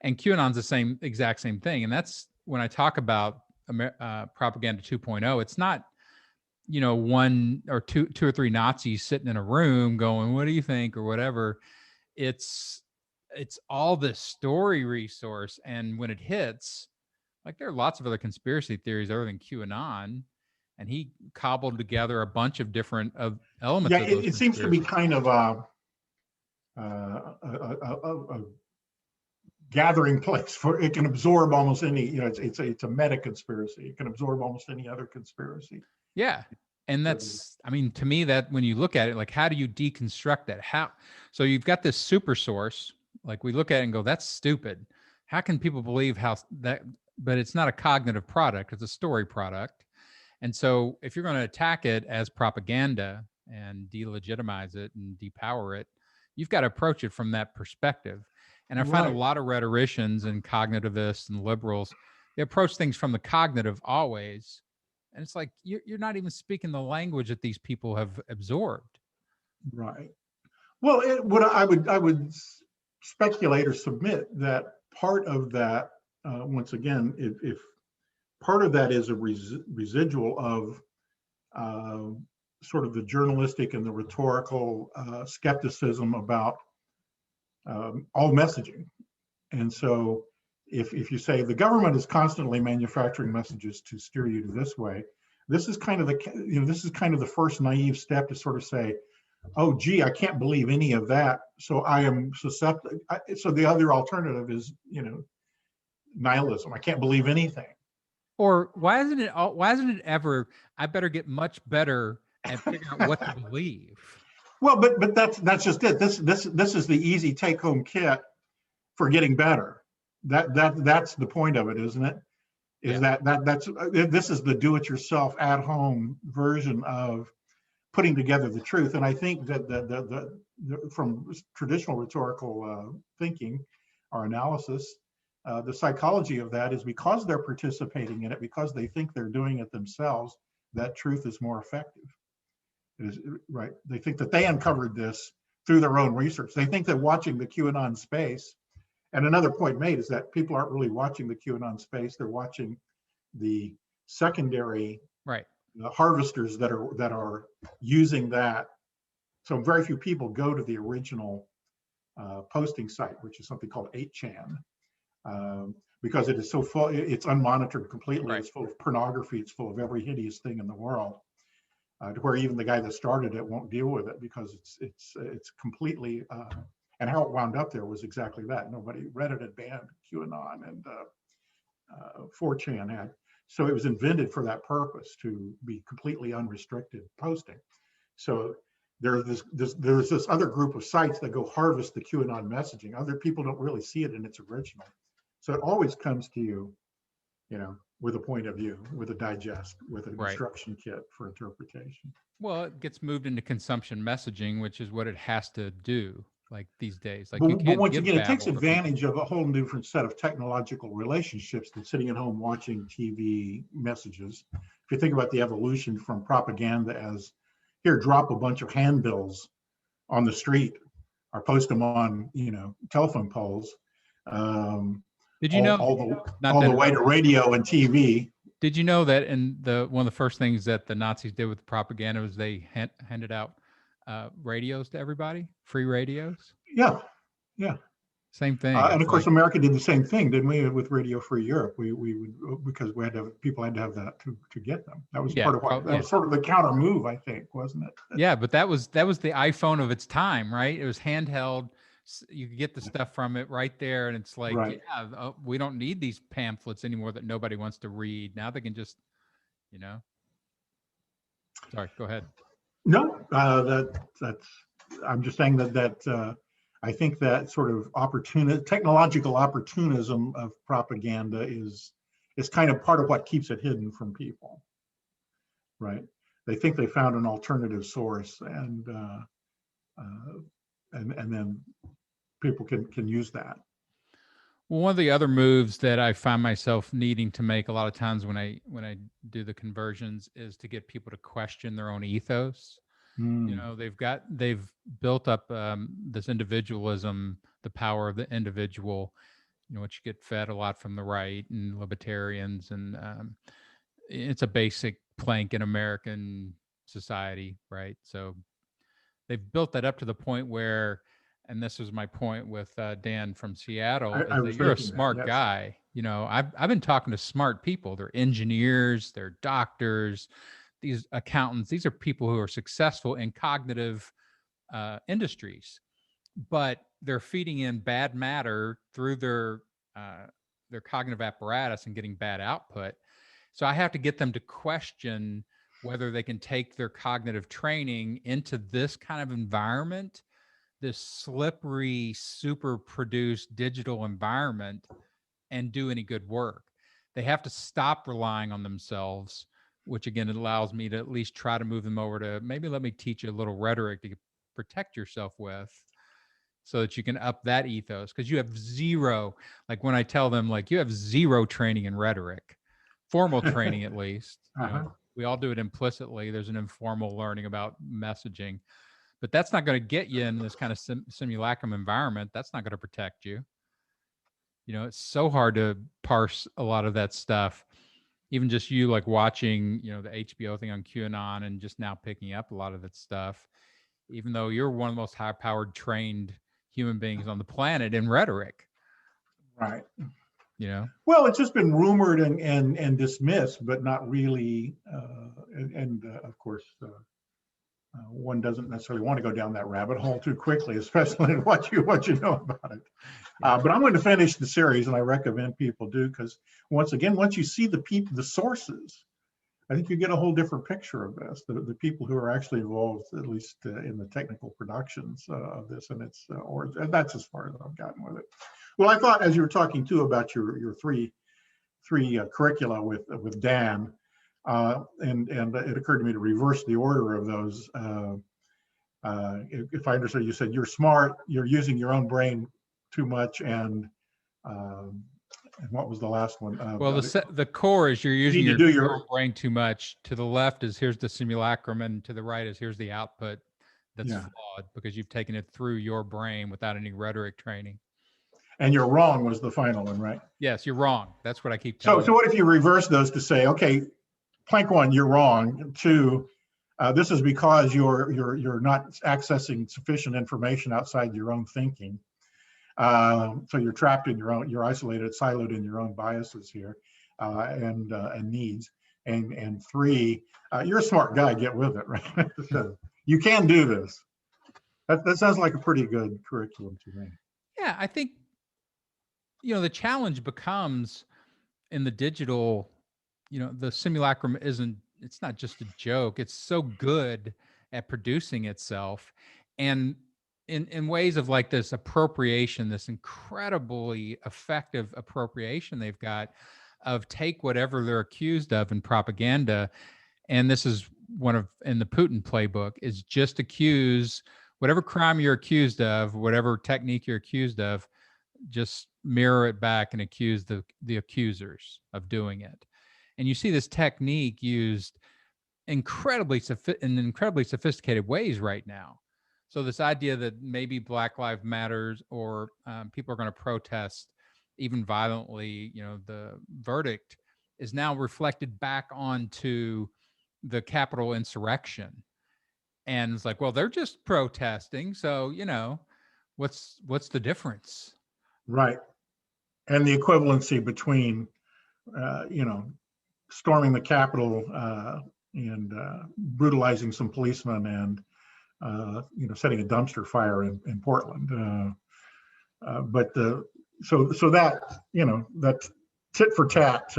And QAnon's the exact same thing. And that's when I talk about propaganda 2.0, it's not, one or two or three Nazis sitting in a room going, "What do you think?" or whatever. It's all this story resource. And when it hits, like there are lots of other conspiracy theories other than QAnon, and he cobbled together a bunch of different elements Yeah, of those it seems to be conspiracies. kind of a gathering place for it can absorb almost any. It's a meta conspiracy. It can absorb almost any other conspiracy. Yeah. And that's, I mean, to me, that when you look at it, like, how do you deconstruct that? So you've got this super source, like we look at it and go, that's stupid. How can people believe that? But it's not a cognitive product, it's a story product. And so if you're going to attack it as propaganda and delegitimize it and depower it, you've got to approach it from that perspective. And I find a lot of rhetoricians and cognitivists and liberals, they approach things from the cognitive always. And it's like, you're not even speaking the language that these people have absorbed. Right. Well, what I would speculate or submit that part of that, once again, if part of that is a residual of sort of the journalistic and the rhetorical skepticism about all messaging. And so if you say the government is constantly manufacturing messages to steer you to this way, this is kind of the first naive step to sort of say, oh, gee, I can't believe any of that. So I am susceptible. So the other alternative is, nihilism. I can't believe anything. Or why isn't it ever, I better get much better at figuring out what to believe? Well, but that's just it. This is the easy take home kit for getting better. That's the point of it, isn't it? This is the do it yourself at home version of putting together the truth. And I think that the from traditional rhetorical thinking or analysis, the psychology of that is because they're participating in it, because they think they're doing it themselves, that truth is more effective. Right. They think that they uncovered this through their own research. They think that watching the QAnon space, and another point made is that people aren't really watching the QAnon space. They're watching the secondary harvesters that are using that. So very few people go to the original posting site, which is something called 8chan, because it is so full. It's unmonitored completely. It's full of pornography. It's full of every hideous thing in the world. To where even the guy that started it won't deal with it because it's completely. And how it wound up there was exactly that. Reddit had banned QAnon, and 4chan had. So it was invented for that purpose, to be completely unrestricted posting. So there's this other group of sites that go harvest the QAnon messaging. Other people don't really see it in its original. So it always comes to you, with a point of view, with a digest, with an instruction kit for interpretation. Well, it gets moved into consumption messaging, which is what it has to do, like these days. Like, but once again, it takes advantage of a whole different set of technological relationships than sitting at home watching TV messages. If you think about the evolution from propaganda as, here, drop a bunch of handbills on the street or post them on, telephone poles. Did you know all the way to radio and TV? Did you know that one of the first things that the Nazis did with propaganda was they handed out radios to everybody, free radios? Yeah, yeah. Same thing. And of It's course, like, America did the same thing, didn't we, with Radio Free Europe? We would, because we had to have, people had to have that to get them. That was yeah, part of what, that yeah. was sort of the counter move, I think, wasn't it? Yeah, but that was the iPhone of its time, right? It was handheld. You could get the stuff from it right there, and it's like, Right. yeah, we don't need these pamphlets anymore that nobody wants to read. Now they can just, you know. Sorry, go ahead. No, that's. I'm just saying that I think that sort of technological opportunism of propaganda is kind of part of what keeps it hidden from people, right? They think they found an alternative source, and then people can use that. Well, one of the other moves that I find myself needing to make a lot of times when I do the conversions is to get people to question their own ethos. You know, they've built up this individualism, the power of the individual, you know, which you get fed a lot from the right and libertarians, and it's a basic plank in American society, right? So they've built that up to the point where, and this was my point with Dan from Seattle, I is that was you're a thinking that, smart yes. guy. You know, I've been talking to smart people. They're engineers, they're doctors, these accountants. These are people who are successful in cognitive industries, but they're feeding in bad matter through their cognitive apparatus and getting bad output. So I have to get them to question whether they can take their cognitive training into this kind of environment, this slippery, super produced digital environment, and do any good work. They have to stop relying on themselves, which again, it allows me to at least try to move them over to maybe let me teach you a little rhetoric to protect yourself with, so that you can up that ethos. Because you have zero, like when I tell them, like, you have zero training in rhetoric, formal training at least. You know, we all do it implicitly. There's an informal learning about messaging, but that's not going to get you in this kind of simulacrum environment. That's not going to protect you. You know, it's so hard to parse a lot of that stuff. Even just you like watching, you know, the HBO thing on QAnon and just now picking up a lot of that stuff, even though you're one of the most high powered trained human beings on the planet in rhetoric. Right. You know? Well, it's just been rumored and dismissed, but not really. Of course, one doesn't necessarily want to go down that rabbit hole too quickly, especially in what you know about it. But I'm going to finish the series, and I recommend people do, because once you see the sources, I think you get a whole different picture of this. The people who are actually involved, at least in the technical productions of this, and and that's as far as I've gotten with it. Well, I thought, as you were talking too about your three curricula with Dan, and it occurred to me to reverse the order of those. If I understood, you said you're smart, you're using your own brain too much, and what was the last one? Well, the core is you're using your own brain too much. To the left is here's the simulacrum, and to the right is here's the output that's flawed because you've taken it through your brain without any rhetoric training. And you're wrong was the final one, right? Yes, you're wrong. That's what I keep telling you. So what if you reverse those to say, okay, plank one, you're wrong. Two, this is because you're not accessing sufficient information outside your own thinking. So you're trapped in you're isolated, siloed in your own biases here, and needs. And three, you're a smart guy, get with it, right? So you can do this. That sounds like a pretty good curriculum to me. Yeah, I think, you know, the challenge becomes in the digital, you know, the simulacrum it's not just a joke. It's so good at producing itself. And in ways of like this appropriation, this incredibly effective appropriation they've got of take whatever they're accused of in propaganda. And this is in the Putin playbook, is just accuse whatever crime you're accused of, whatever technique you're accused of, just mirror it back and accuse the accusers of doing it. And you see this technique used in incredibly sophisticated ways right now. So this idea that maybe Black Lives Matters or people are going to protest even violently, you know, the verdict is now reflected back onto the Capitol insurrection. And it's like, well, they're just protesting. So, you know, what's the difference? Right. And the equivalency between, storming the Capitol and brutalizing some policemen and, setting a dumpster fire in Portland. But so that, that tit for tat,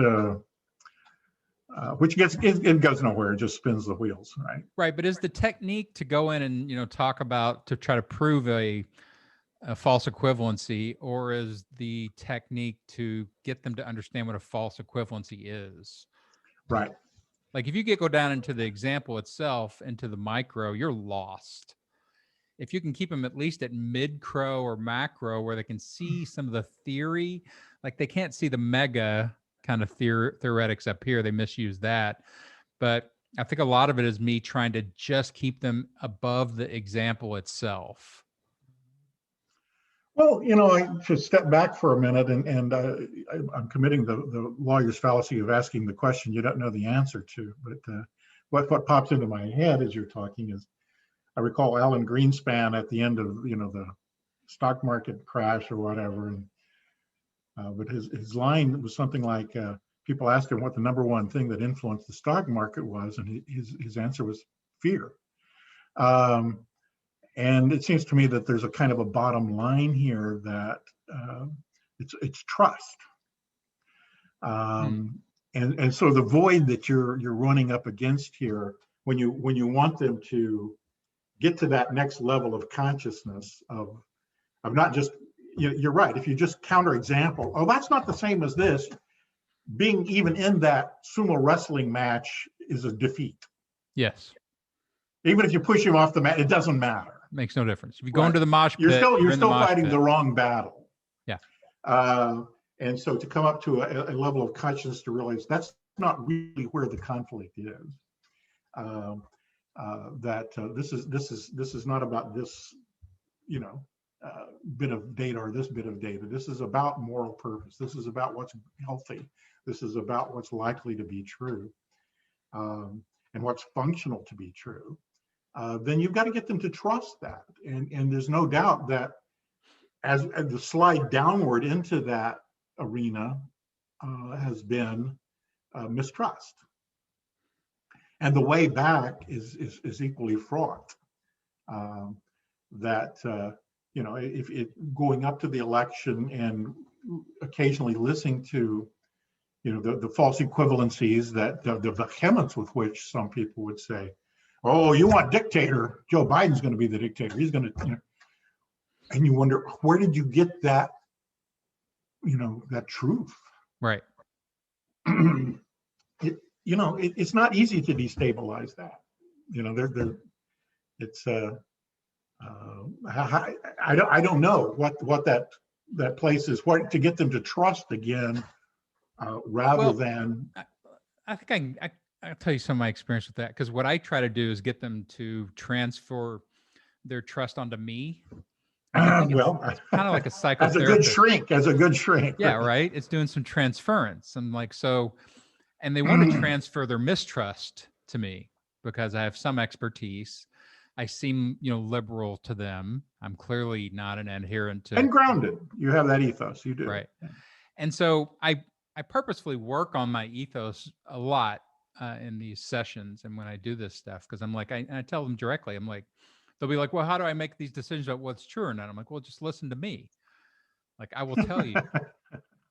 which it goes nowhere, it just spins the wheels, right? Right. But is the technique to go in and, talk about, to try to prove a false equivalency, or is the technique to get them to understand what a false equivalency is? Right. Like if you go down into the example itself, into the micro, you're lost. If you can keep them at least at mid-cro or macro where they can see some of the theory, like they can't see the mega kind of theoretics up here. They misuse that. But I think a lot of it is me trying to just keep them above the example itself. Well, I should step back for a minute, and I'm committing the lawyer's fallacy of asking the question you don't know the answer to. But what pops into my head as you're talking is, I recall Alan Greenspan at the end of the stock market crash or whatever, and but his line was something like, people asked him what the number one thing that influenced the stock market was, and his answer was fear. And it seems to me that there's a kind of a bottom line here that it's trust. And so the void that you're running up against here, when you want them to get to that next level of consciousness of not just, you're right, if you just counter example, oh, that's not the same as this, being even in that sumo wrestling match is a defeat. Yes. Even if you push him off the mat, it doesn't matter. Makes no difference. If you go into the mosh pit, you're still fighting the wrong battle. Yeah. And so to come up to a level of consciousness to realize that's not really where the conflict is. This is not about this, bit of data or this bit of data. This is about moral purpose. This is about what's healthy. This is about what's likely to be true, and what's functional to be true. Then you've got to get them to trust that. And there's no doubt that as the slide downward into that arena has been mistrust. And the way back is equally fraught. If going up to the election and occasionally listening to, the false equivalencies, that the vehemence with which some people would say, oh, you want dictator, Joe Biden's going to be the dictator. He's going to, and you wonder, where did you get that, that truth? Right. It's not easy to destabilize that. I don't know what that place is, what to get them to trust again, rather than. I think I'll tell you some of my experience with that, because what I try to do is get them to transfer their trust onto me. It's kind of like a psychotherapist. As a good shrink. Yeah, right. It's doing some transference. I'm like, and they want to transfer their mistrust to me because I have some expertise. I seem, liberal to them. I'm clearly not an adherent to. And grounded. You have that ethos. You do. Right. And so I purposefully work on my ethos a lot in these sessions and when I do this stuff, because I'm like, I tell them directly, I'm like, they'll be like, well, how do I make these decisions about what's true or not? I'm like, well, just listen to me. Like, I will tell you,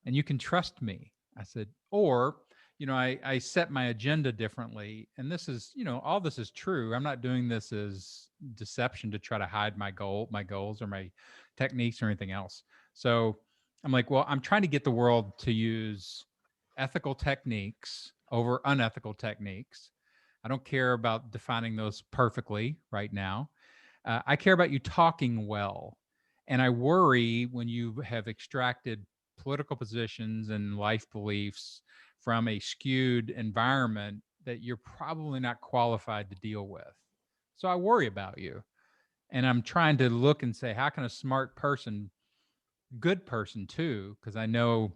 and you can trust me. I said, or, I set my agenda differently. And this is, all this is true. I'm not doing this as deception to try to hide my goals or my techniques or anything else. So I'm like, well, I'm trying to get the world to use ethical techniques over unethical techniques. I don't care about defining those perfectly right now. I care about you talking well. And I worry when you have extracted political positions and life beliefs from a skewed environment that you're probably not qualified to deal with. So I worry about you. And I'm trying to look and say, how can a smart person, good person too, because I know,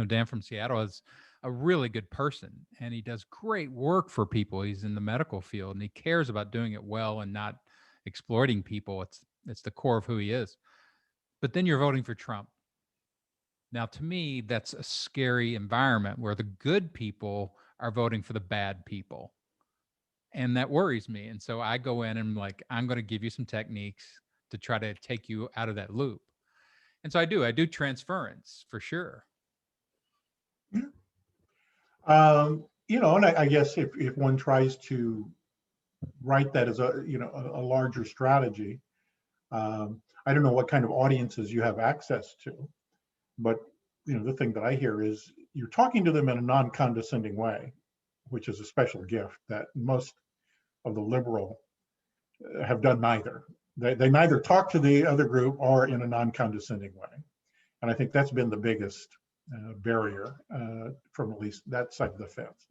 Dan from Seattle is a really good person and he does great work for people. He's in the medical field and he cares about doing it well and not exploiting people. It's the core of who he is. But then you're voting for Trump. Now, to me, that's a scary environment where the good people are voting for the bad people. And that worries me. And so I go in and I'm like, I'm going to give you some techniques to try to take you out of that loop. And so I do transference for sure. And I guess if one tries to write that as a larger strategy, I don't know what kind of audiences you have access to, but the thing that I hear is you're talking to them in a non-condescending way, which is a special gift that most of the liberal have done neither. They neither talk to the other group or in a non-condescending way. And I think that's been the biggest barrier from at least that side of the fence.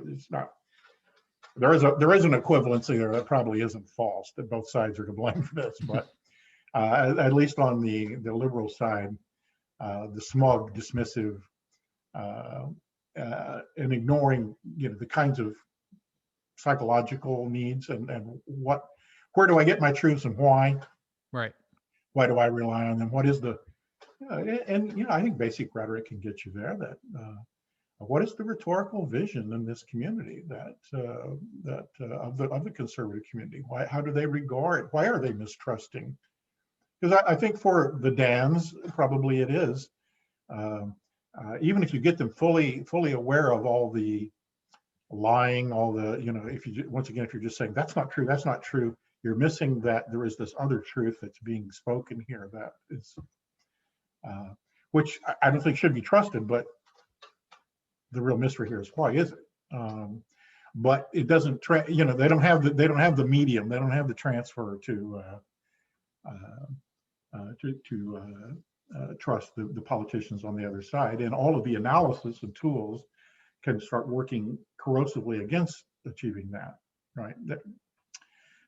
It's not. There is an equivalency there that probably isn't false, that both sides are to blame for this, but at least on the liberal side, the smug, dismissive, and ignoring the kinds of psychological needs and where do I get my truths and why? Right. Why do I rely on them? What is the and I think basic rhetoric can get you there. That what is the rhetorical vision in this community of the conservative community? How do they regard? Why are they mistrusting? Because I think for the Dans, probably it is. Even if you get them fully aware of all the lying, all the if you're just saying that's not true, you're missing that there is this other truth that's being spoken here that is, which I don't think should be trusted, but the real mystery here is why is it? But it doesn't. They don't have the medium. They don't have the transfer to trust the politicians on the other side, and all of the analysis and tools can start working corrosively against achieving that. Right.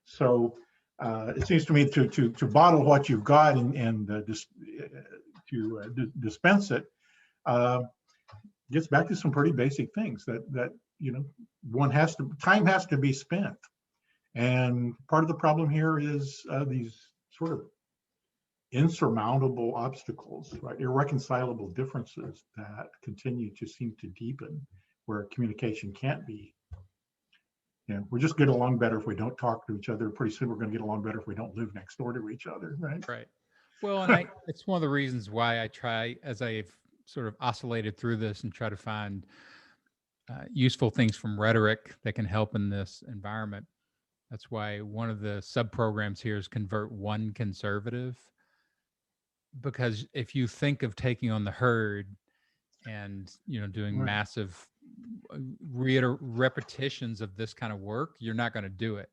So it seems to me to bottle what you've got and dispense it gets back to some pretty basic things that time has to be spent, and part of the problem here is these sort of insurmountable obstacles, right? Irreconcilable differences that continue to seem to deepen where communication can't be. We just get along better if we don't talk to each other. Pretty soon we're going to get along better if we don't live next door to each other, right? Right. Well, and it's one of the reasons why I try, as I've sort of oscillated through this and try to find useful things from rhetoric that can help in this environment. That's why one of the sub-programs here is Convert One Conservative. Because if you think of taking on the herd and doing Right. massive repetitions of this kind of work, you're not going to do it.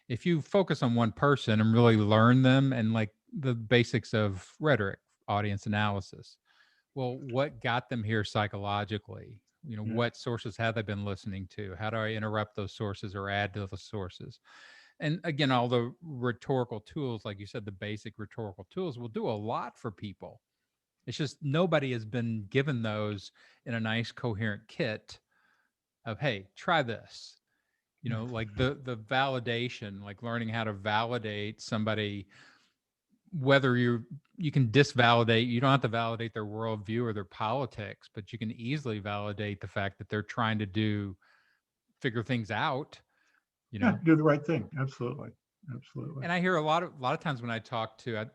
If you focus on one person and really learn them and like the basics of rhetoric, audience analysis, well, what got them here psychologically? What sources have they been listening to? How do I interrupt those sources or add to the sources? And again, all the rhetorical tools, like you said, the basic rhetorical tools will do a lot for people. It's just nobody has been given those in a nice coherent kit of, hey, try this. Like the validation, like learning how to validate somebody, whether you can disvalidate, you don't have to validate their worldview or their politics, but you can easily validate the fact that they're trying to figure things out. Do the right thing. Absolutely. And I hear a lot of times when I talk to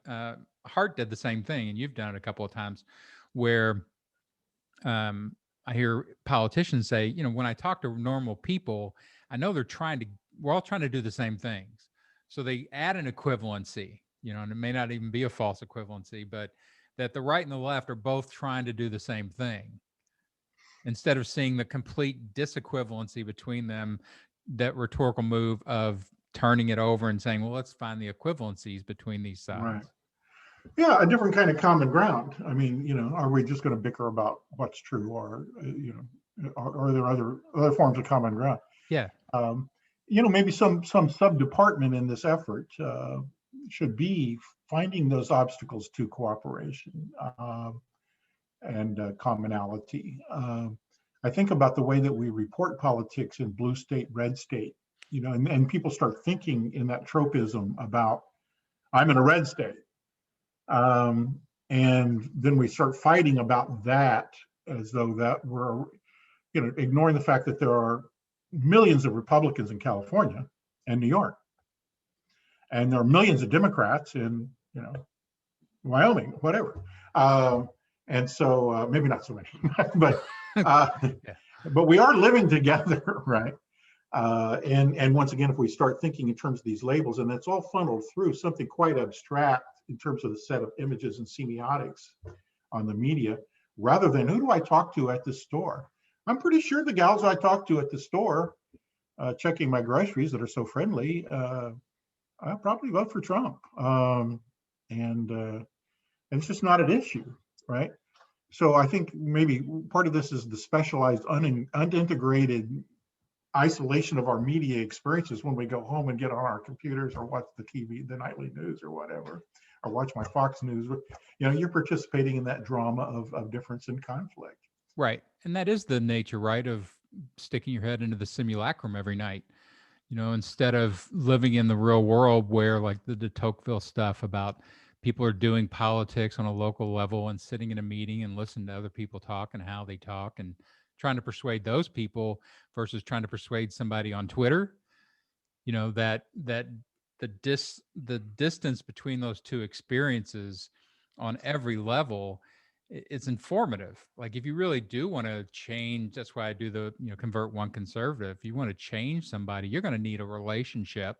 Hart did the same thing, and you've done it a couple of times, where I hear politicians say, when I talk to normal people, I know we're all trying to do the same things. So they add an equivalency, and it may not even be a false equivalency, but that the right and the left are both trying to do the same thing, instead of seeing the complete disequivalency between them. That rhetorical move of turning it over and saying, well, let's find the equivalencies between these sides. Right. Yeah, a different kind of common ground. I mean, are we just going to bicker about what's true, or are there other forms of common ground? Yeah. Maybe some sub-department in this effort should be finding those obstacles to cooperation and commonality. I think about the way that we report politics in blue state, red state, and people start thinking in that tropism about, I'm in a red state. And then we start fighting about that as though that we're, ignoring the fact that there are millions of Republicans in California and New York, and there are millions of Democrats in, Wyoming, whatever. And so maybe not so many, but Yeah. but we are living together, right? And once again, if we start thinking in terms of these labels, and it's all funneled through something quite abstract in terms of the set of images and semiotics on the media, rather than who do I talk to at the store? I'm pretty sure the gals I talk to at the store, checking my groceries that are so friendly, I'll probably vote for Trump. And it's just not an issue, right? So I think maybe part of this is the specialized, unintegrated isolation of our media experiences when we go home and get on our computers or watch the TV, the nightly news or whatever, or watch my Fox News. You're participating in that drama of difference and conflict. Right. And that is the nature, right, of sticking your head into the simulacrum every night. Instead of living in the real world where, like, the de Tocqueville stuff about people are doing politics on a local level and sitting in a meeting and listening to other people talk and how they talk and trying to persuade those people versus trying to persuade somebody on Twitter, that the distance between those two experiences on every level, it's informative. Like, if you really do want to change, that's why I do the convert one conservative. If you want to change somebody, you're going to need a relationship.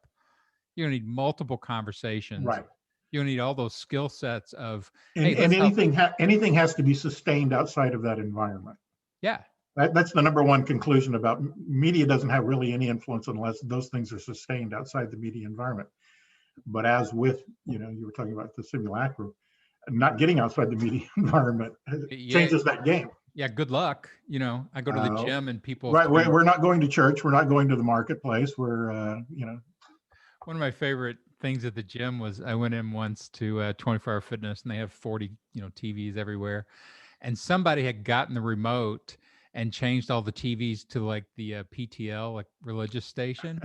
You're going to need multiple conversations. Right. You're going to need all those skill sets of, And, hey, and let's help. anything has to be sustained outside of that environment. Yeah. That's the number one conclusion about media. Doesn't have really any influence unless those things are sustained outside the media environment. But as with, you were talking about the simulacrum, not getting outside the media environment changes that game. Yeah, good luck. I go to the gym and people right. We're not going to church. We're not going to the marketplace. We're, One of my favorite things at the gym was I went in once to 24-hour fitness, and they have 40, TVs everywhere. And somebody had gotten the remote and changed all the TVs to like the PTL, like religious station,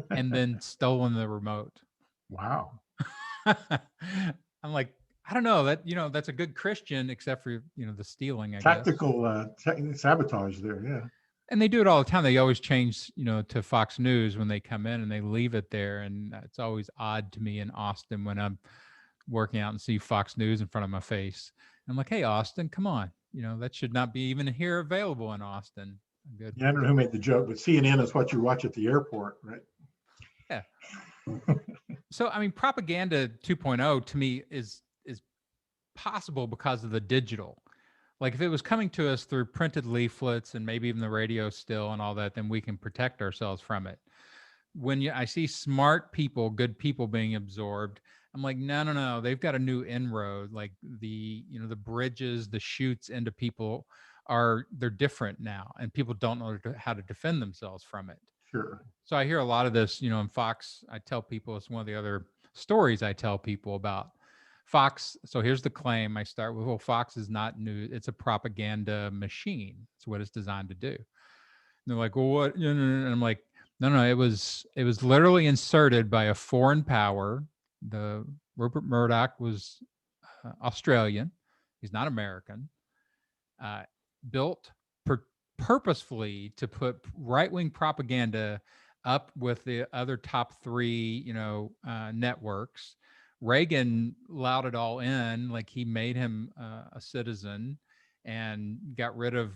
and then stolen the remote. Wow. I'm like, I don't know that, that's a good Christian, except for, the stealing, I guess. Tactical sabotage there. Yeah. And they do it all the time. They always change, to Fox News when they come in and they leave it there. And it's always odd to me in Austin when I'm working out and see Fox News in front of my face. I'm like, hey, Austin, come on. That should not be even here available in Austin. Good. Yeah, I don't know who made the joke, but CNN is what you watch at the airport, right? Yeah. So, I mean, propaganda 2.0 to me is possible because of the digital. Like, if it was coming to us through printed leaflets and maybe even the radio still and all that, then we can protect ourselves from it. When I see smart people, good people being absorbed, I'm like, no. They've got a new inroad. Like, the bridges, the chutes into people they're different now, and people don't know how to defend themselves from it. Sure. So I hear a lot of this, in Fox. I tell people, it's one of the other stories I tell people about Fox. So here's the claim I start with. Well, Fox is not new. It's a propaganda machine. It's what it's designed to do. And they're like, well, what? And I'm like, no. It was literally inserted by a foreign power. The Rupert Murdoch was Australian. He's not American. Built purposefully to put right-wing propaganda up with the other top three, networks. Reagan allowed it all in, like he made him a citizen and got rid of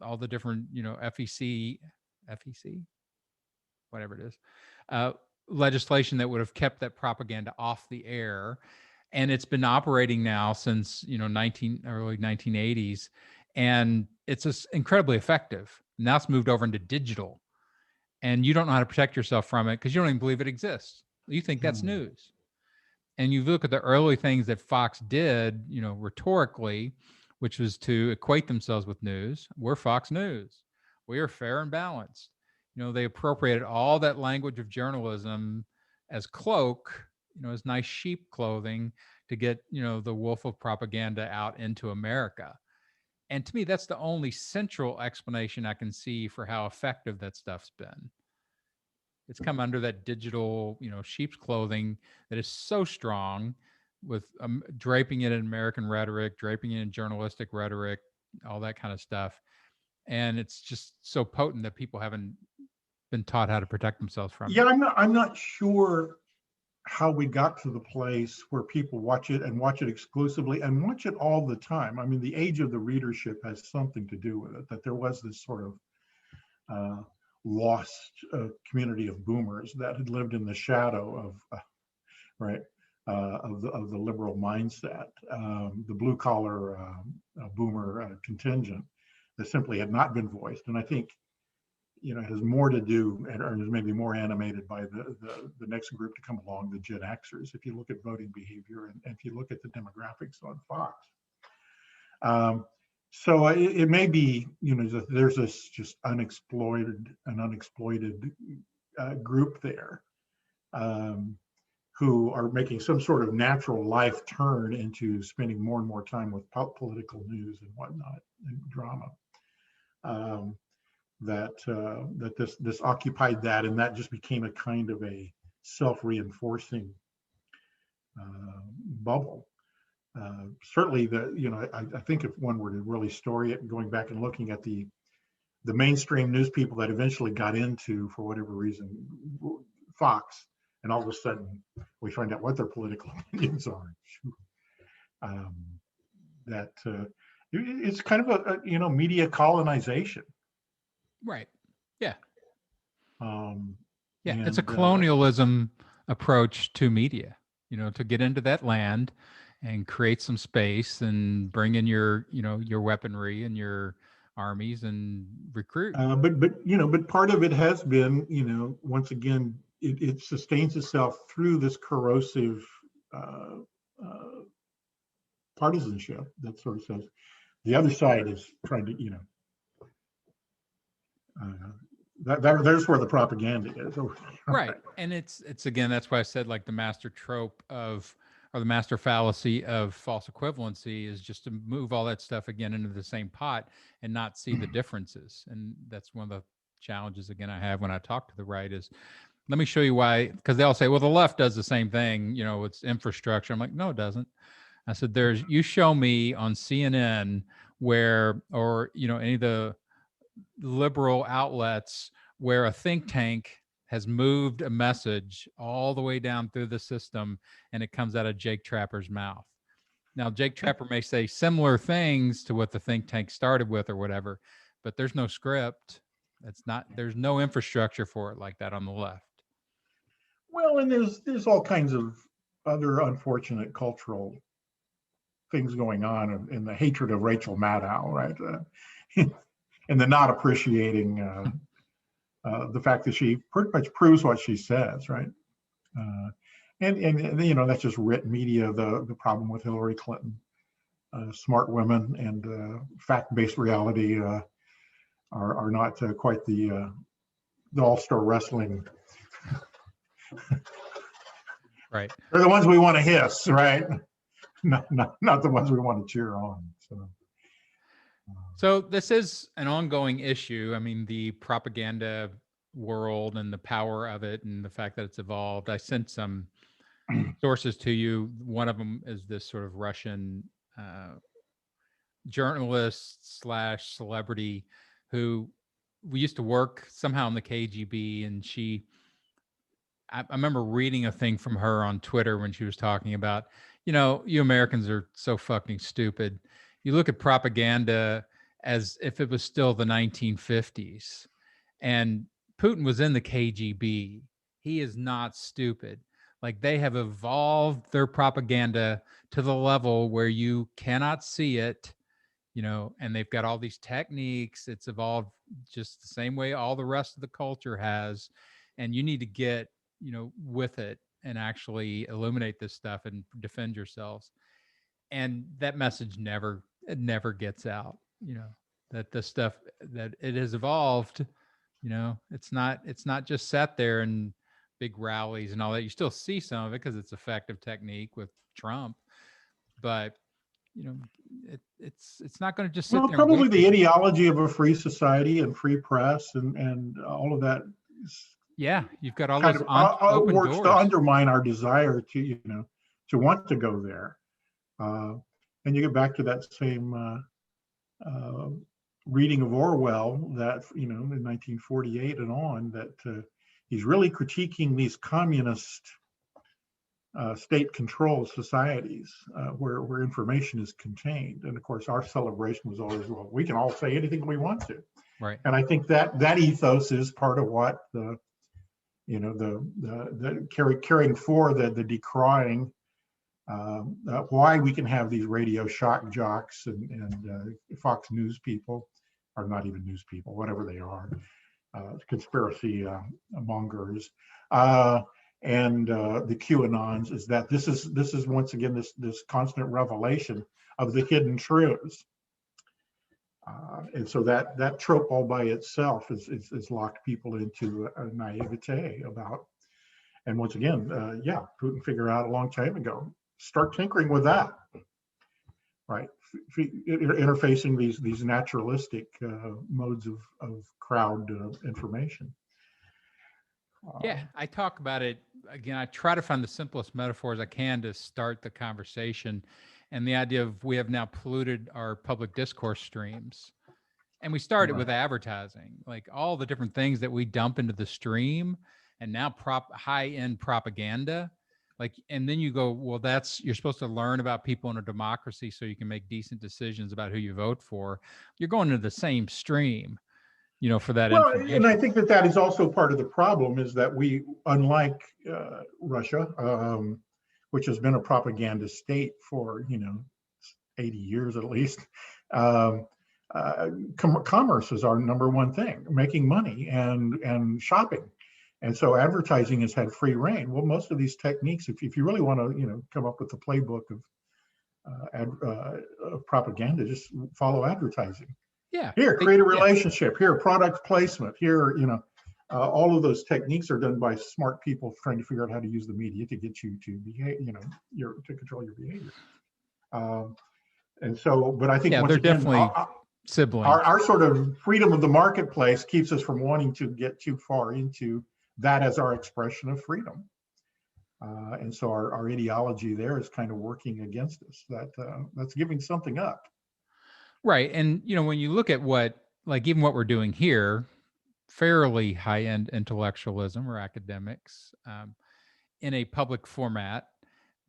all the different, FEC, whatever it is, legislation that would have kept that propaganda off the air. And it's been operating now since, early 1980s. And it's just incredibly effective. Now it's moved over into digital. And you don't know how to protect yourself from it because you don't even believe it exists. You think that's news. And you look at the early things that Fox did, rhetorically, which was to equate themselves with news. We're Fox News. We are fair and balanced. They appropriated all that language of journalism as cloak, as nice sheep clothing to get, the wolf of propaganda out into America. And to me, that's the only central explanation I can see for how effective that stuff's been. It's come under that digital, sheep's clothing that is so strong. with draping it in American rhetoric, draping it in journalistic rhetoric, all that kind of stuff. And it's just so potent that people haven't been taught how to protect themselves from Yeah, it. I'm not sure how we got to the place where people watch it and watch it exclusively and watch it all the time. I mean, the age of the readership has something to do with it, that there was this sort of lost community of boomers that had lived in the shadow of of the liberal mindset, the blue collar boomer contingent that simply had not been voiced. And I think, you know, it has more to do, or is maybe more animated by the next group to come along, the Gen Xers. If you look at voting behavior and if you look at the demographics on Fox. So it may be, you know, there's this just unexploited group there who are making some sort of natural life turn into spending more and more time with political news and whatnot and drama. That this occupied that, and that just became a kind of a self-reinforcing bubble. Certainly, I think if one were to really story it, going back and looking at the mainstream news people that eventually got into, for whatever reason, Fox, and all of a sudden we find out what their political opinions are. It's kind of a media colonization. Right. Yeah. Yeah, it's a colonialism approach to media, you know, to get into that land and create some space and bring in your weaponry and your armies and recruit. But part of it has been, you know, once again, it sustains itself through this corrosive partisanship that sort of says the other side is trying to, you know, there's where the propaganda is. Right. And it's again, that's why I said, like, the master trope or the master fallacy of false equivalency is just to move all that stuff again into the same pot and not see the differences. And that's one of the challenges, again, I have when I talk to the right is, let me show you why, because they all say, well, the left does the same thing, you know, it's infrastructure. I'm like, no, it doesn't. I said, you show me on CNN where, or, you know, any of the liberal outlets where a think tank has moved a message all the way down through the system and it comes out of Jake Trapper's mouth. Now, Jake Trapper may say similar things to what the think tank started with or whatever, but there's no script. There's no infrastructure for it like that on the left. Well, and there's all kinds of other unfortunate cultural things going on in the hatred of Rachel Maddow, right? And the not appreciating the fact that she pretty much proves what she says, right? And you know, that's just writ media. The problem with Hillary Clinton, smart women and fact-based reality are not quite the all-star wrestling. Right. They're the ones we want to hiss, right? Not the ones we want to cheer on. So this is an ongoing issue. I mean, the propaganda world and the power of it and the fact that it's evolved. I sent some sources to you. One of them is this sort of Russian journalist / celebrity who we used to work somehow in the KGB. And I remember reading a thing from her on Twitter when she was talking about, you know, you Americans are so fucking stupid. You look at propaganda as if it was still the 1950s. And Putin was in the KGB. He is not stupid. Like, they have evolved their propaganda to the level where you cannot see it, you know, and they've got all these techniques. It's evolved just the same way all the rest of the culture has. And you need to get, you know, with it and actually illuminate this stuff and defend yourselves. And that message never gets out, you know, that the stuff that it has evolved, you know, it's not just sat there in big rallies and all that. You still see some of it because it's effective technique with Trump, but you know, it's not going to just sit there. Probably the ideology of a free society and free press and all of that. Yeah, you've got all kind those of open works doors to undermine our desire to, you know, to want to go there. And you get back to that same reading of Orwell that, in 1948 and on, that he's really critiquing these communist state-controlled societies where information is contained. And of course, our celebration was always, well, we can all say anything we want to. Right. And I think that ethos is part of what the carrying for the decrying why we can have these radio shock jocks and Fox News people, or not even news people, whatever they are, conspiracy mongers, and the QAnons, is that this is once again this constant revelation of the hidden truths. And so that trope all by itself is locked people into a naivete about. And once again, Putin figured out a long time ago, start tinkering with that, right? Interfacing these naturalistic modes of crowd information. Yeah, I talk about it again. I try to find the simplest metaphors I can to start the conversation, and the idea of we have now polluted our public discourse streams, and we started with advertising, like all the different things that we dump into the stream, and now high-end propaganda. Like, and then you go, well, you're supposed to learn about people in a democracy so you can make decent decisions about who you vote for. You're going into the same stream, for that information. And I think that is also part of the problem, is that we, unlike Russia, which has been a propaganda state for 80 years at least, commerce is our number one thing, making money and shopping. And so advertising has had free reign. Well, most of these techniques, if you really want to, come up with the playbook of propaganda, just follow advertising. Yeah. Here, create a relationship. Here, product placement. Here, all of those techniques are done by smart people trying to figure out how to use the media to get you to behave, to control your behavior. And so, but I think they're definitely siblings. Our sort of freedom of the marketplace keeps us from wanting to get too far into that as our expression of freedom. And so our ideology there is kind of working against us. That's giving something up. Right. And, when you look at even what we're doing here, fairly high-end intellectualism or academics in a public format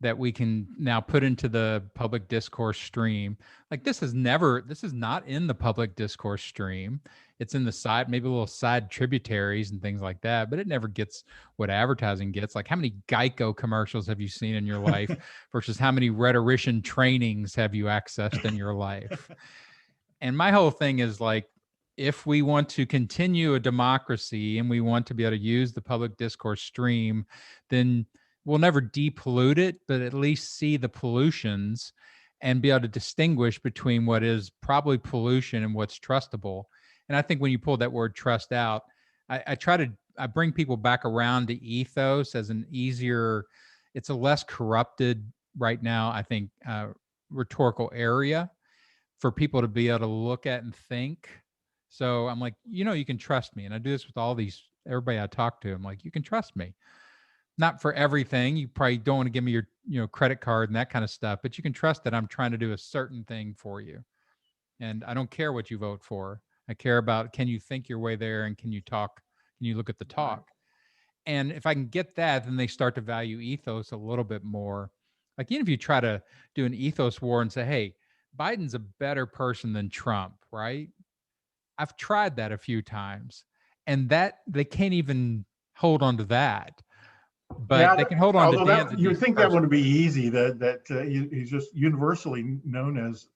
that we can now put into the public discourse stream. Like this is not in the public discourse stream. It's in the side, maybe little side tributaries and things like that, but it never gets what advertising gets. Like how many Geico commercials have you seen in your life versus how many rhetorician trainings have you accessed in your life? And my whole thing is like, if we want to continue a democracy and we want to be able to use the public discourse stream, then we'll never depollute it, but at least see the pollutions and be able to distinguish between what is probably pollution and what's trustable. And I think when you pull that word trust out, I bring people back around to ethos as it's a less corrupted right now, I think, rhetorical area for people to be able to look at and think. So I'm like, you can trust me. And I do this with everybody I talk to. I'm like, you can trust me. Not for everything. You probably don't want to give me your credit card and that kind of stuff, but you can trust that I'm trying to do a certain thing for you. And I don't care what you vote for. I care about, can you think your way there, and can you talk? Can you look at the talk? And if I can get that, then they start to value ethos a little bit more. Like even if you try to do an ethos war and say, hey, Biden's a better person than Trump, right? I've tried that a few times, and that they can't even hold on to that. But they can hold on to Dan. You think that would be easy, that he's just universally known as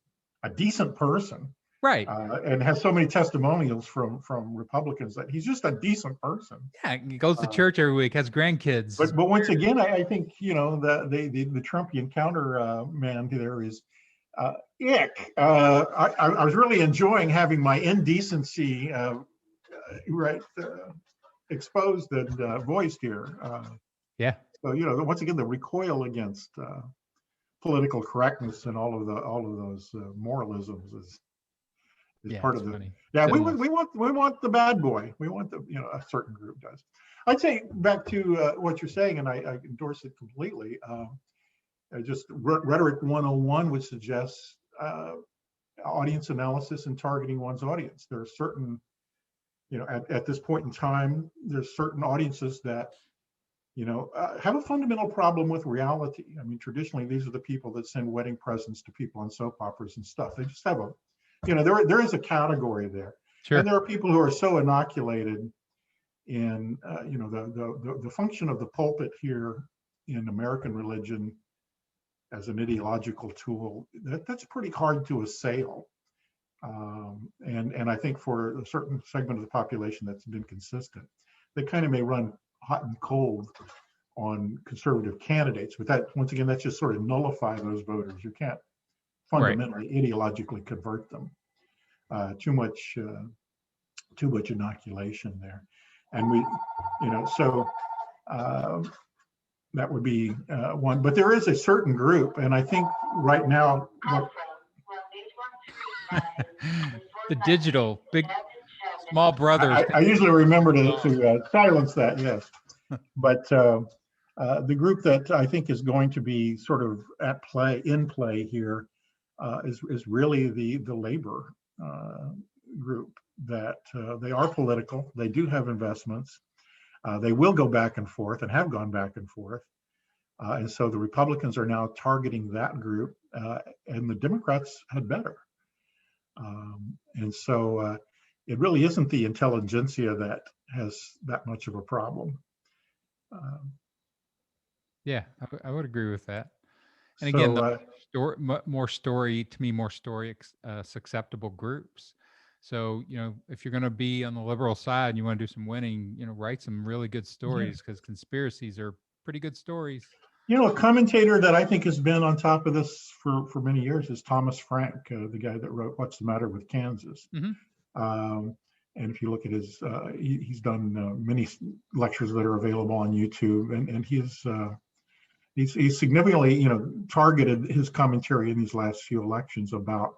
a decent person. Right. And has so many testimonials from Republicans that he's just a decent person. Yeah, he goes to church every week, has grandkids. But once again, I think, the Trumpian counter man there is ick. I was really enjoying having my indecency exposed and voiced here. Yeah. So once again, the recoil against political correctness and all of those moralisms is part of the funny. Yeah. We want the bad boy. We want a certain group does. I'd say back to what you're saying, and I endorse it completely. just rhetoric 101 would suggest audience analysis and targeting one's audience. There are certain, at this point in time, there's certain audiences that, have a fundamental problem with reality. I mean, traditionally, these are the people that send wedding presents to people on soap operas and stuff. They just have there is a category there. Sure. And there are people who are so inoculated in, the function of the pulpit here in American religion as an ideological tool, that's pretty hard to assail. And I think for a certain segment of the population that's been consistent, they kind of may run hot and cold on conservative candidates, but that, once again, that's just sort of nullify those voters. You can't fundamentally ideologically convert them. Too much inoculation there. And we, so that would be one, but there is a certain group, and I think right now, the digital big small brothers. I usually remember to silence that, yes. But the group that I think is going to be sort of in play here is really the labor group. That they are political, they do have investments, they will go back and forth and have gone back and forth. And so the Republicans are now targeting that group, and the Democrats had better. And so it really isn't the intelligentsia that has that much of a problem. Yeah, I would agree with that. And again, more story susceptible groups. So, if you're going to be on the liberal side and you want to do some winning, write some really good stories, because conspiracies are pretty good stories. A commentator that I think has been on top of this for many years is Thomas Frank, the guy that wrote What's the Matter with Kansas? Mm-hmm. And if you look at his, he's done many lectures that are available on YouTube, and he's significantly, targeted his commentary in these last few elections about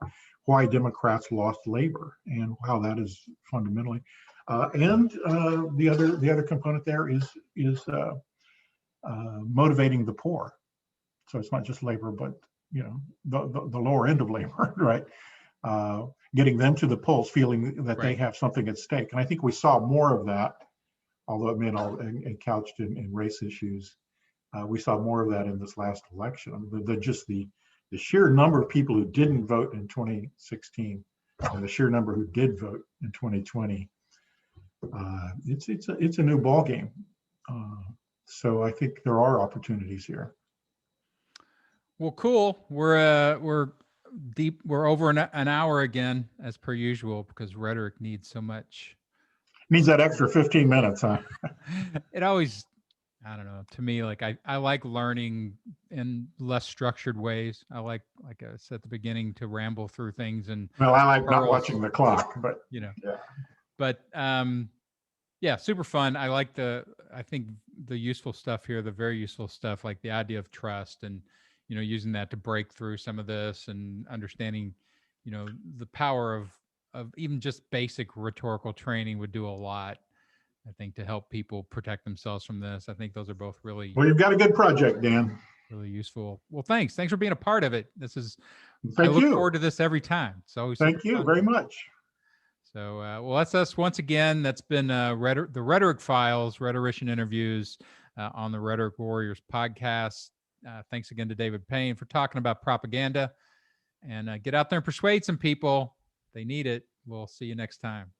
why Democrats lost labor and how that is fundamentally, and the other component there is motivating the poor. So it's not just labor, but the lower end of labor, right? Getting them to the polls, feeling that they have something at stake. And I think we saw more of that, although it may not be couched in race issues. We saw more of that in this last election. The sheer number of people who didn't vote in 2016 and the sheer number who did vote in 2020, it's a new ballgame. So I think there are opportunities here. Well, cool. We're deep. We're over an hour again, as per usual, because rhetoric needs so much. Needs that extra 15 minutes, huh? It always, I don't know. To me, like I like learning in less structured ways. I like I said at the beginning, to ramble through things and. Well, I like not watching the clock, but Yeah. But yeah, super fun. I think the useful stuff here, the very useful stuff, like the idea of trust and, using that to break through some of this and understanding, the power of even just basic rhetorical training would do a lot, I think, to help people protect themselves from this. I think those are both really. Well, you've got a good project, Dan. Really useful. Well, thanks. Thanks for being a part of it. I look forward to this every time. It's always. Thank you very much. So, well, that's us once again. That's been the Rhetoric Files, Rhetorician Interviews on the Rhetoric Warriors podcast. Thanks again to David Payne for talking about propaganda. And get out there and persuade some people. They need it. We'll see you next time.